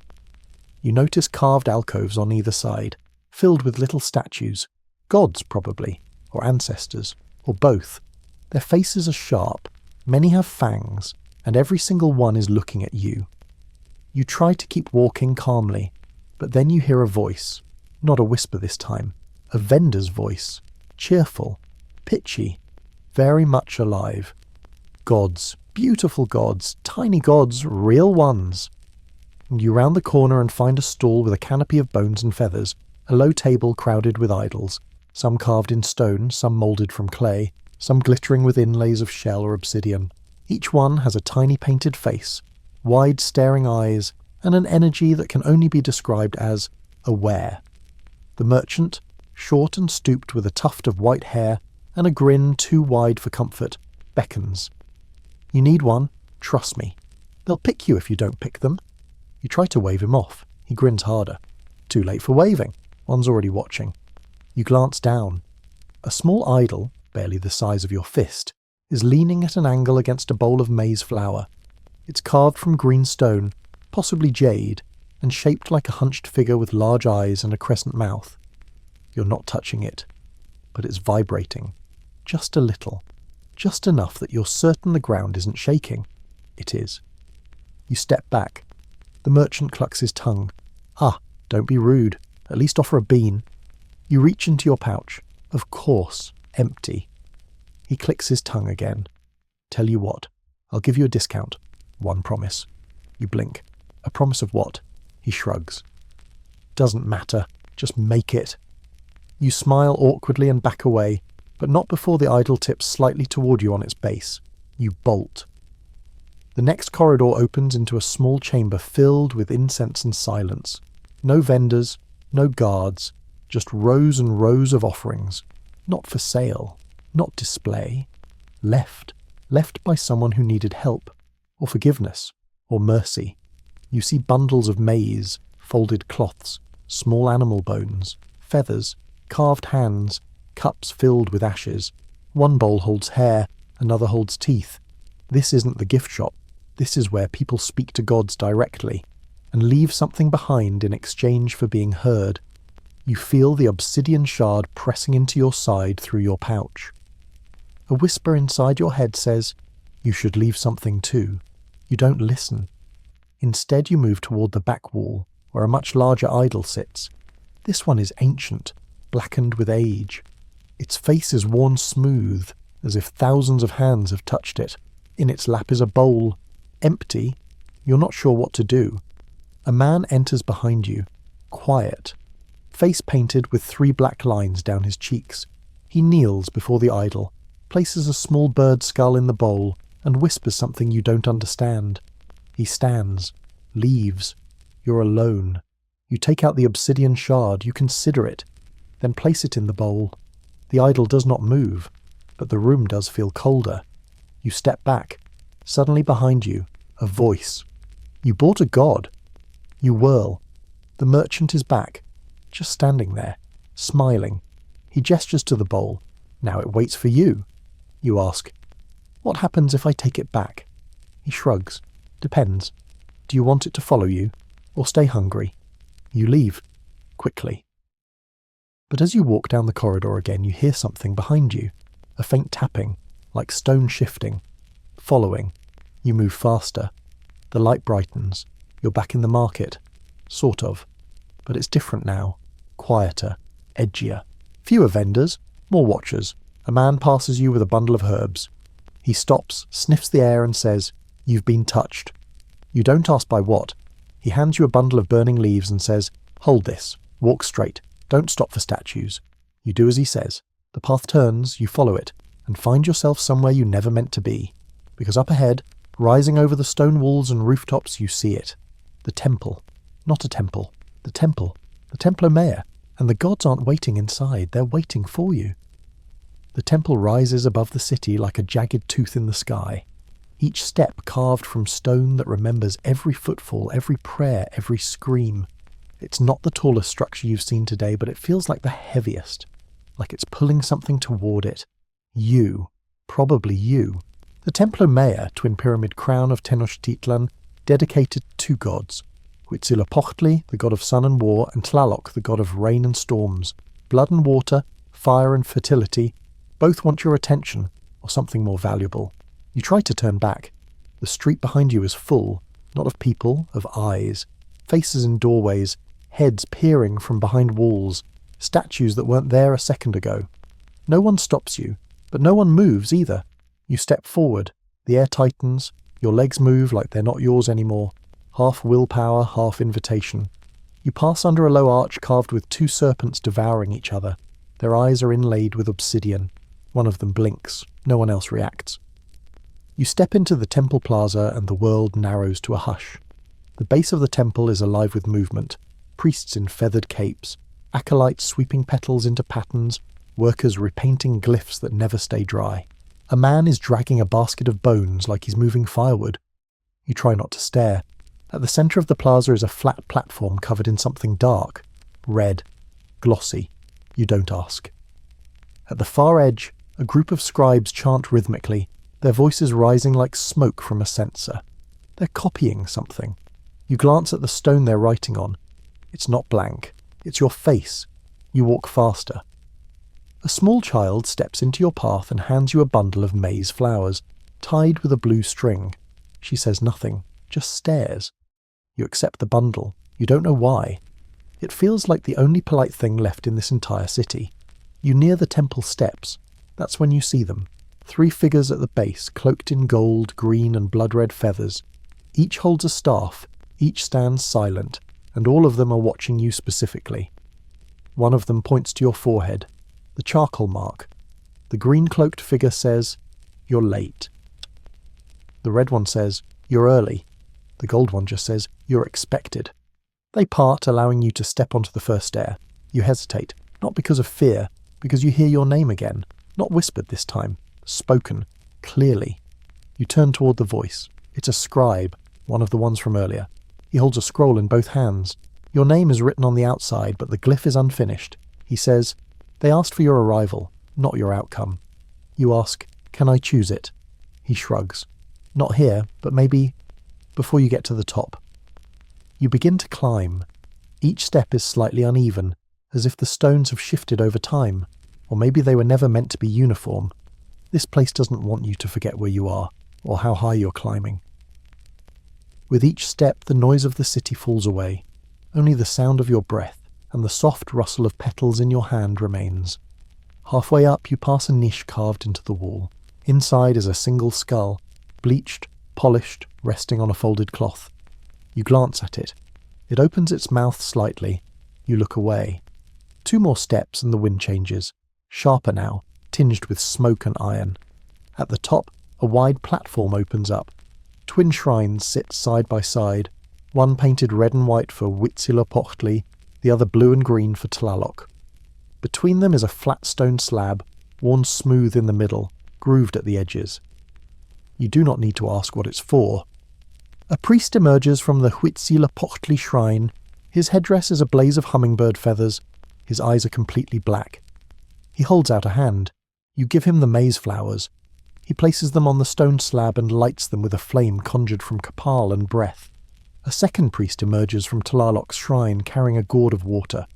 You notice carved alcoves on either side, filled with little statues, gods probably, or ancestors, or both. Their faces are sharp, many have fangs, and every single one is looking at you. You try to keep walking calmly, but then you hear a voice, not a whisper this time, a vendor's voice, cheerful, pitchy, very much alive. Gods, beautiful gods, tiny gods, real ones. You round the corner and find a stall with a canopy of bones and feathers, a low table crowded with idols, some carved in stone, some moulded from clay, some glittering with inlays of shell or obsidian. Each one has a tiny painted face, wide staring eyes, and an energy that can only be described as aware. The merchant, short and stooped with a tuft of white hair and a grin too wide for comfort, beckons. You need one, trust me. They'll pick you if you don't pick them. You try to wave him off. He grins harder. Too late for waving. One's already watching. You glance down. A small idol, barely the size of your fist, is leaning at an angle against a bowl of maize flour. It's carved from green stone, possibly jade, and shaped like a hunched figure with large eyes and a crescent mouth. You're not touching it, but it's vibrating. Just a little. Just enough that you're certain the ground isn't shaking. It is. You step back. The merchant clucks his tongue. Ah, don't be rude. At least offer a bean. You reach into your pouch. Of course, empty. He clicks his tongue again. Tell you what, I'll give you a discount. One promise. You blink. A promise of what? He shrugs. Doesn't matter. Just make it. You smile awkwardly and back away, but not before the idol tips slightly toward you on its base. You bolt. The next corridor opens into a small chamber filled with incense and silence. No vendors, no guards, just rows and rows of offerings. Not for sale, not display. Left by someone who needed help, or forgiveness, or mercy. You see bundles of maize, folded cloths, small animal bones, feathers, carved hands, cups filled with ashes. One bowl holds hair, another holds teeth. This isn't the gift shop. This is where people speak to gods directly, and leave something behind in exchange for being heard. You feel the obsidian shard pressing into your side through your pouch. A whisper inside your head says, you should leave something too. You don't listen. Instead you move toward the back wall, where a much larger idol sits. This one is ancient, blackened with age. Its face is worn smooth, as if thousands of hands have touched it. In its lap is a bowl. Empty. You're not sure what to do. A man enters behind you, quiet, face painted with 3 black lines down his cheeks. He kneels before the idol, places a small bird skull in the bowl, and whispers something you don't understand. He stands, leaves. You're alone. You take out the obsidian shard, you consider it, then place it in the bowl. The idol does not move, but the room does feel colder. You step back. Suddenly behind you, a voice. You bought a god. You whirl. The merchant is back, just standing there, smiling. He gestures to the bowl. Now it waits for you. You ask, what happens if I take it back? He shrugs. Depends. Do you want it to follow you, or stay hungry? You leave, quickly. But as you walk down the corridor again, you hear something behind you, a faint tapping, like stone shifting. Following. You move faster. The light brightens. You're back in the market. Sort of. But it's different now. Quieter. Edgier. Fewer vendors. More watchers. A man passes you with a bundle of herbs. He stops, sniffs the air and says, "You've been touched." You don't ask by what. He hands you a bundle of burning leaves and says, "Hold this. Walk straight. Don't stop for statues." You do as he says. The path turns, you follow it, and find yourself somewhere you never meant to be. Because up ahead, rising over the stone walls and rooftops, you see it. The temple. Not a temple. The temple, the Templo Mayor, and the gods aren't waiting inside, they're waiting for you. The temple rises above the city like a jagged tooth in the sky, each step carved from stone that remembers every footfall, every prayer, every scream. It's not the tallest structure you've seen today, but it feels like the heaviest, like it's pulling something toward it. You, probably you. The Templo Mayor, twin pyramid crown of Tenochtitlan, dedicated to two gods, Huitzilopochtli, the god of sun and war, and Tlaloc, the god of rain and storms, blood and water, fire and fertility. Both want your attention, or something more valuable. You try to turn back. The street behind you is full, not of people, of eyes, faces in doorways, heads peering from behind walls, statues that weren't there a second ago. No one stops you, but no one moves either. You step forward, the air tightens, your legs move like they're not yours anymore, half willpower, half invitation. You pass under a low arch carved with two serpents devouring each other. Their eyes are inlaid with obsidian. One of them blinks, no one else reacts. You step into the temple plaza and the world narrows to a hush. The base of the temple is alive with movement, priests in feathered capes, acolytes sweeping petals into patterns, workers repainting glyphs that never stay dry. A man is dragging a basket of bones like he's moving firewood. You try not to stare. At the centre of the plaza is a flat platform covered in something dark, red, glossy. You don't ask. At the far edge, a group of scribes chant rhythmically, their voices rising like smoke from a censer. They're copying something. You glance at the stone they're writing on. It's not blank. It's your face. You walk faster. A small child steps into your path and hands you a bundle of maize flowers, tied with a blue string. She says nothing, just stares. You accept the bundle. You don't know why. It feels like the only polite thing left in this entire city. You near the temple steps. That's when you see them. 3 figures at the base, cloaked in gold, green and blood-red feathers. Each holds a staff, each stands silent, and all of them are watching you specifically. One of them points to your forehead, the charcoal mark. The green-cloaked figure says, "You're late." The red one says, "You're early." The gold one just says, "You're expected." They part, allowing you to step onto the first stair. You hesitate, not because of fear, because you hear your name again, not whispered this time, spoken, clearly. You turn toward the voice. It's a scribe, one of the ones from earlier. He holds a scroll in both hands. Your name is written on the outside, but the glyph is unfinished. He says, "They asked for your arrival, not your outcome." You ask, "Can I choose it?" He shrugs. "Not here, but maybe before you get to the top." You begin to climb. Each step is slightly uneven, as if the stones have shifted over time, or maybe they were never meant to be uniform. This place doesn't want you to forget where you are, or how high you're climbing. With each step, the noise of the city falls away. Only the sound of your breath and the soft rustle of petals in your hand remains. Halfway up, you pass a niche carved into the wall. Inside is a single skull, bleached, polished, resting on a folded cloth. You glance at it. It opens its mouth slightly. You look away. 2 more steps and the wind changes, sharper now, tinged with smoke and iron. At the top, a wide platform opens up. Twin shrines sit side by side, one painted red and white for Huitzilopochtli, the other blue and green for Tlaloc. Between them is a flat stone slab, worn smooth in the middle, grooved at the edges. You do not need to ask what it's for. A priest emerges from the Huitzilopochtli shrine. His headdress is a blaze of hummingbird feathers. His eyes are completely black. He holds out a hand. You give him the maize flowers. He places them on the stone slab and lights them with a flame conjured from kapal and breath. A second priest emerges from Tlaloc's shrine carrying a gourd of water.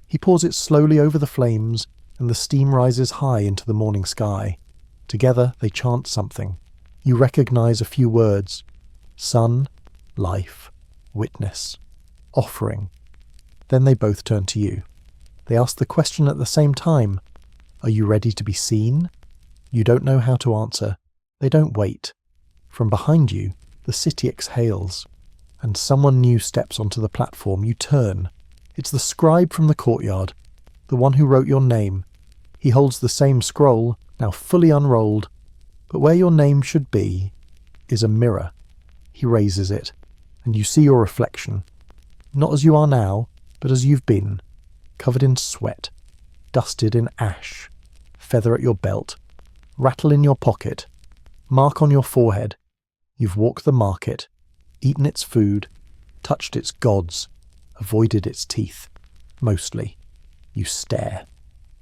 He pours it slowly over the flames, and the steam rises high into the morning sky. Together they chant something. You recognize a few words. Sun, life, witness, offering. Then they both turn to you. They ask the question at the same time. Are you ready to be seen? You don't know how to answer. They don't wait. From behind you, the city exhales, and someone new steps onto the platform. You turn. It's the scribe from the courtyard, the one who wrote your name. He holds the same scroll, now fully unrolled, but where your name should be is a mirror. He raises it, and you see your reflection. Not as you are now, But as you've been, covered in sweat, dusted in ash, feather at your belt, rattle in your pocket, mark on your forehead, you've walked the market, eaten its food, touched its gods, avoided its teeth. Mostly, you stare.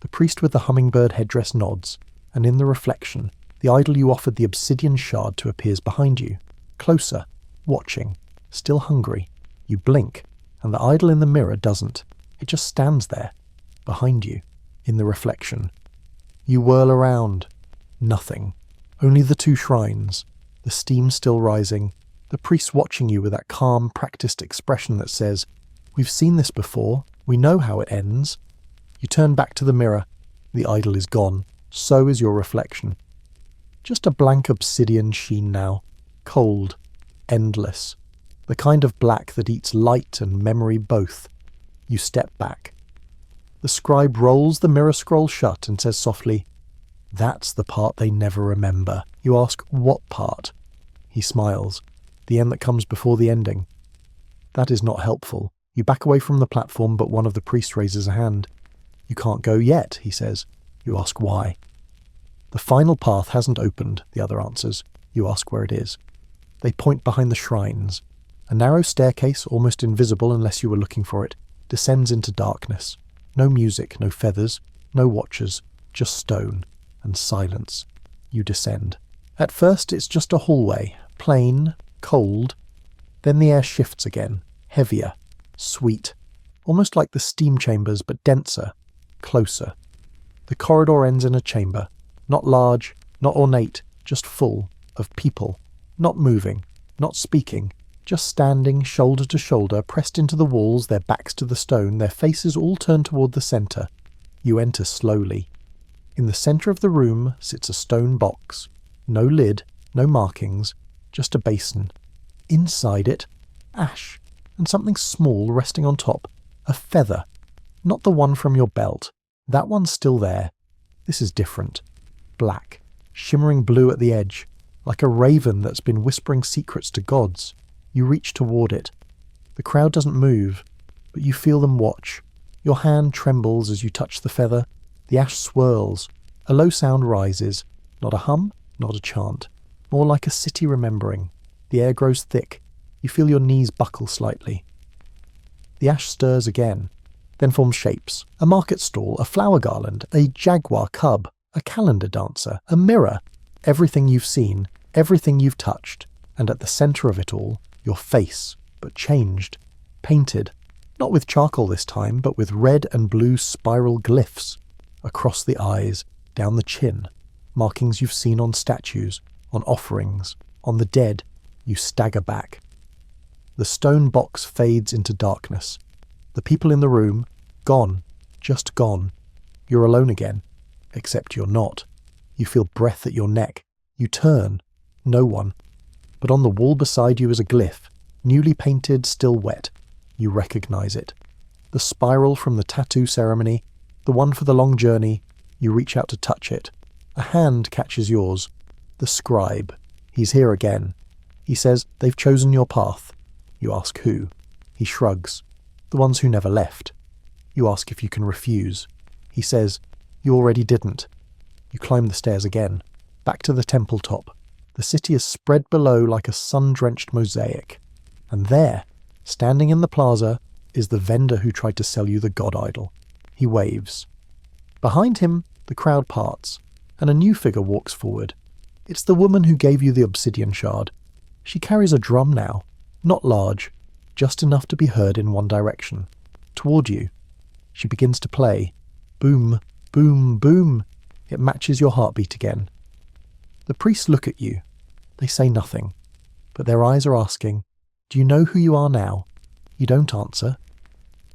The priest with the hummingbird headdress nods, and in the reflection, the idol you offered the obsidian shard to appears behind you, closer, watching, still hungry. You blink, and the idol in the mirror doesn't. It just stands there, behind you, in the reflection. You whirl around. Nothing. Only the two shrines, the steam still rising, the priest watching you with that calm, practiced expression that says, "We've seen this before. We know how it ends." You turn back to the mirror. The idol is gone. So is your reflection. Just a blank obsidian sheen now. Cold. Endless. The kind of black that eats light and memory both. You step back. The scribe rolls the mirror scroll shut and says softly, "That's the part they never remember." You ask, "What part?" He smiles. "The end that comes before the ending." That is not helpful. You back away from the platform, but one of the priests raises a hand. "You can't go yet," he says. You ask why. "The final path hasn't opened," the other answers. You ask where it is. They point behind the shrines. A narrow staircase, almost invisible unless you were looking for it, descends into darkness. No music, no feathers, no watchers, just stone and silence. You descend. At first it's just a hallway, plain, cold. Then the air shifts again, heavier, sweet, almost like the steam chambers but denser, closer. The corridor ends in a chamber, not large, not ornate, just full of people, not moving, not speaking, just standing shoulder to shoulder, pressed into the walls, their backs to the stone, their faces all turned toward the centre. You enter slowly. In the centre of the room sits a stone box. No lid, no markings, just a basin. Inside it, ash, and something small resting on top, a feather. Not the one from your belt. That one's still there. This is different. Black, shimmering blue at the edge, like a raven that's been whispering secrets to gods. You reach toward it. The crowd doesn't move, but you feel them watch. Your hand trembles as you touch the feather. The ash swirls. A low sound rises. Not a hum, not a chant. More like a city remembering. The air grows thick. You feel your knees buckle slightly. The ash stirs again, then forms shapes. A market stall, a flower garland, a jaguar cub, a calendar dancer, a mirror. Everything you've seen, everything you've touched. And at the centre of it all, your face, but changed, painted, not with charcoal this time, but with red and blue spiral glyphs, across the eyes, down the chin, markings you've seen on statues, on offerings, on the dead. You stagger back. The stone box fades into darkness. The people in the room, gone, just gone. You're alone again, except you're not. You feel breath at your neck. You turn, no one. But on the wall beside you is a glyph, newly painted, still wet. You recognize it. The spiral from the tattoo ceremony, the one for the long journey. You reach out to touch it. A hand catches yours. The scribe. He's here again. He says, "They've chosen your path." You ask who. He shrugs. "The ones who never left." You ask if you can refuse. He says, "You already didn't." You climb the stairs again, back to the temple top. The city is spread below like a sun-drenched mosaic. And there, standing in the plaza, is the vendor who tried to sell you the god idol. He waves. Behind him, the crowd parts, and a new figure walks forward. It's the woman who gave you the obsidian shard. She carries a drum now, not large, just enough to be heard in one direction, toward you. She begins to play. Boom, boom, boom. It matches your heartbeat again. The priests look at you. They say nothing, but their eyes are asking, "Do you know who you are now?" You don't answer.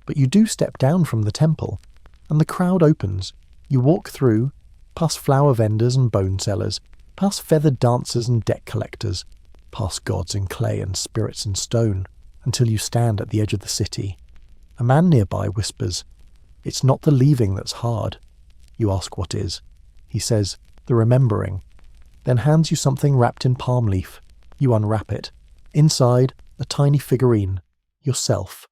But you do step down from the temple, and the crowd opens. You walk through, past flower vendors and bone sellers, past feathered dancers and debt collectors, past gods in clay and spirits in stone, until you stand at the edge of the city. A man nearby whispers, "It's not the leaving that's hard." You ask what is. He says, "The remembering," then hands you something wrapped in palm leaf. You unwrap it. Inside, a tiny figurine. Yourself.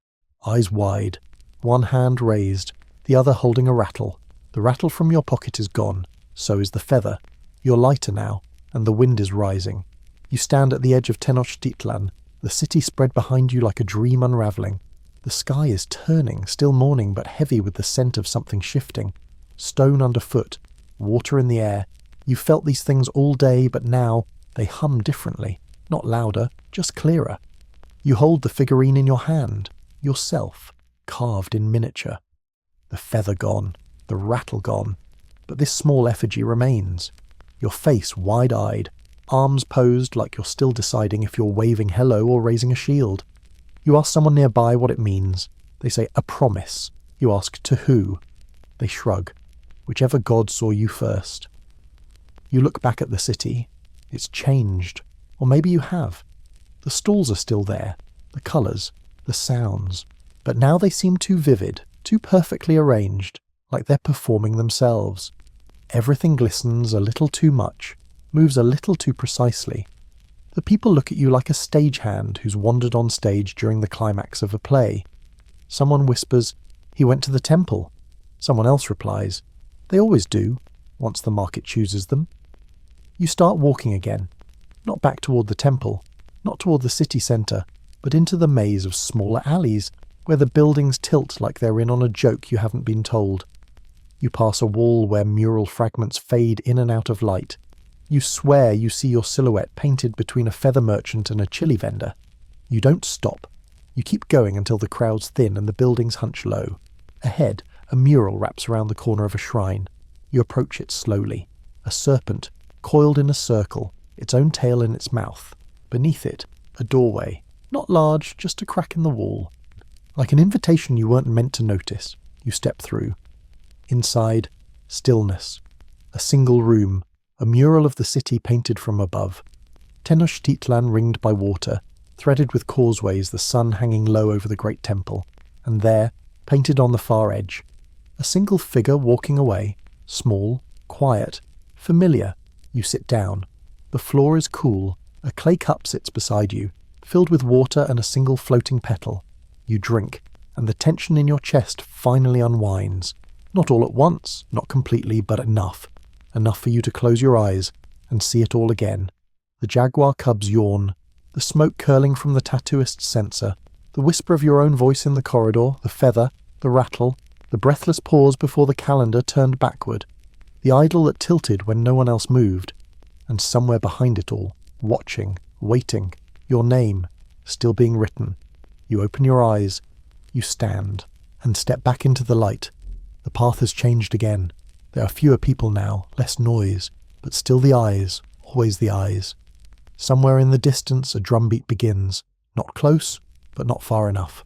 Eyes wide. one hand raised, the other holding a rattle. The rattle from your pocket is gone, so is the feather. You're lighter now, and the wind is rising. You stand at the edge of Tenochtitlan, the city spread behind you like a dream unravelling. The sky is turning, still morning but heavy with the scent of something shifting. Stone underfoot, water in the air. You felt these things all day, but now they hum differently, not louder, just clearer. You hold the figurine in your hand, yourself, carved in miniature. The feather gone, the rattle gone, but this small effigy remains. Your face wide-eyed, arms posed like you're still deciding if you're waving hello or raising a shield. You ask someone nearby what it means. They say, a promise. You ask, to who? They shrug. Whichever god saw you first. You look back at the city. It's changed. Or maybe you have. The stalls are still there. The colours. The sounds. But now they seem too vivid, too perfectly arranged, like they're performing themselves. Everything glistens a little too much, moves a little too precisely. The people look at you like a stagehand who's wandered on stage during the climax of a play. Someone whispers, he went to the temple. Someone else replies, they always do, once the market chooses them. You start walking again, not back toward the temple, not toward the city centre, but into the maze of smaller alleys where the buildings tilt like they're in on a joke you haven't been told. You pass a wall where mural fragments fade in and out of light. You swear you see your silhouette painted between a feather merchant and a chili vendor. You don't stop. You keep going until the crowds thin and the buildings hunch low. Ahead, a mural wraps around the corner of a shrine. You approach it slowly. A serpent, coiled in a circle, its own tail in its mouth. Beneath it, a doorway. Not large, just a crack in the wall. Like an invitation you weren't meant to notice. You step through. Inside, stillness. A single room. A mural of the city painted from above. Tenochtitlan ringed by water, threaded with causeways, the sun hanging low over the great temple. And there, painted on the far edge, a single figure walking away, small, quiet, familiar. You sit down. The floor is cool. A clay cup sits beside you, filled with water and a single floating petal. You drink, and the tension in your chest finally unwinds. Not all at once, not completely, but enough. Enough for you to close your eyes and see it all again. The jaguar cubs yawn, the smoke curling from the tattooist's censer, the whisper of your own voice in the corridor, the feather, the rattle, the breathless pause before the calendar turned backward, the idol that tilted when no one else moved, and somewhere behind it all, watching, waiting, your name, still being written. You open your eyes, you stand, and step back into the light. The path has changed again. There are fewer people now, less noise, but still the eyes, always the eyes. Somewhere in the distance a drumbeat begins, not close, but not far enough.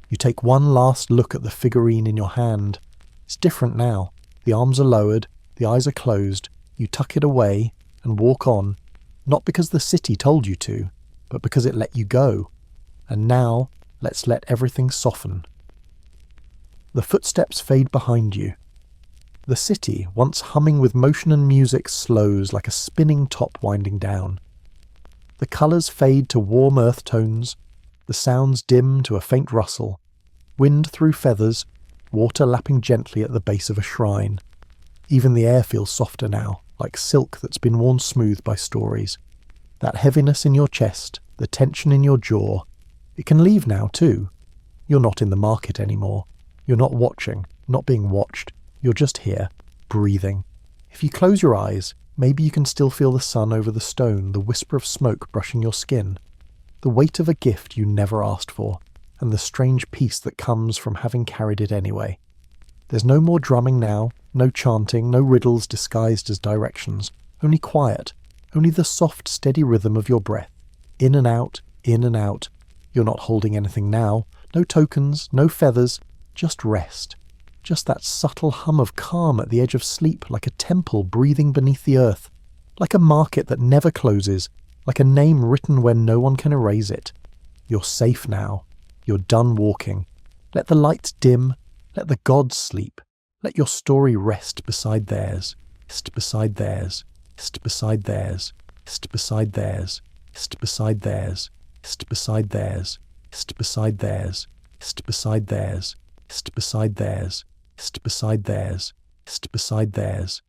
You take one last look at the figurine in your hand. It's different now. The arms are lowered, the eyes are closed. You tuck it away and walk on, not because the city told you to, but because it let you go. And now, let's let everything soften. The footsteps fade behind you. The city, once humming with motion and music, slows like a spinning top winding down. The colours fade to warm earth tones, the sounds dim to a faint rustle, wind through feathers, water lapping gently at the base of a shrine. Even the air feels softer now, like silk that's been worn smooth by stories. That heaviness in your chest, the tension in your jaw, it can leave now too. You're not in the market anymore. You're not watching, not being watched. You're just here, breathing. If you close your eyes, maybe you can still feel the sun over the stone, the whisper of smoke brushing your skin, the weight of a gift you never asked for, and the strange peace that comes from having carried it anyway. There's no more drumming now, no chanting, no riddles disguised as directions, only quiet, only the soft, steady rhythm of your breath. In and out, in and out. You're not holding anything now, no tokens, no feathers, just rest. Just that subtle hum of calm at the edge of sleep, like a temple breathing beneath the earth, like a market that never closes, like a name written where no one can erase it. You're safe now. You're done walking. Let the lights dim. Let the gods sleep. Let your story rest beside theirs. Rest beside theirs. Rest beside theirs. Rest beside theirs. Rest beside theirs. Rest beside theirs. Rest beside theirs. Rest beside theirs. beside theirs, beside theirs, beside theirs,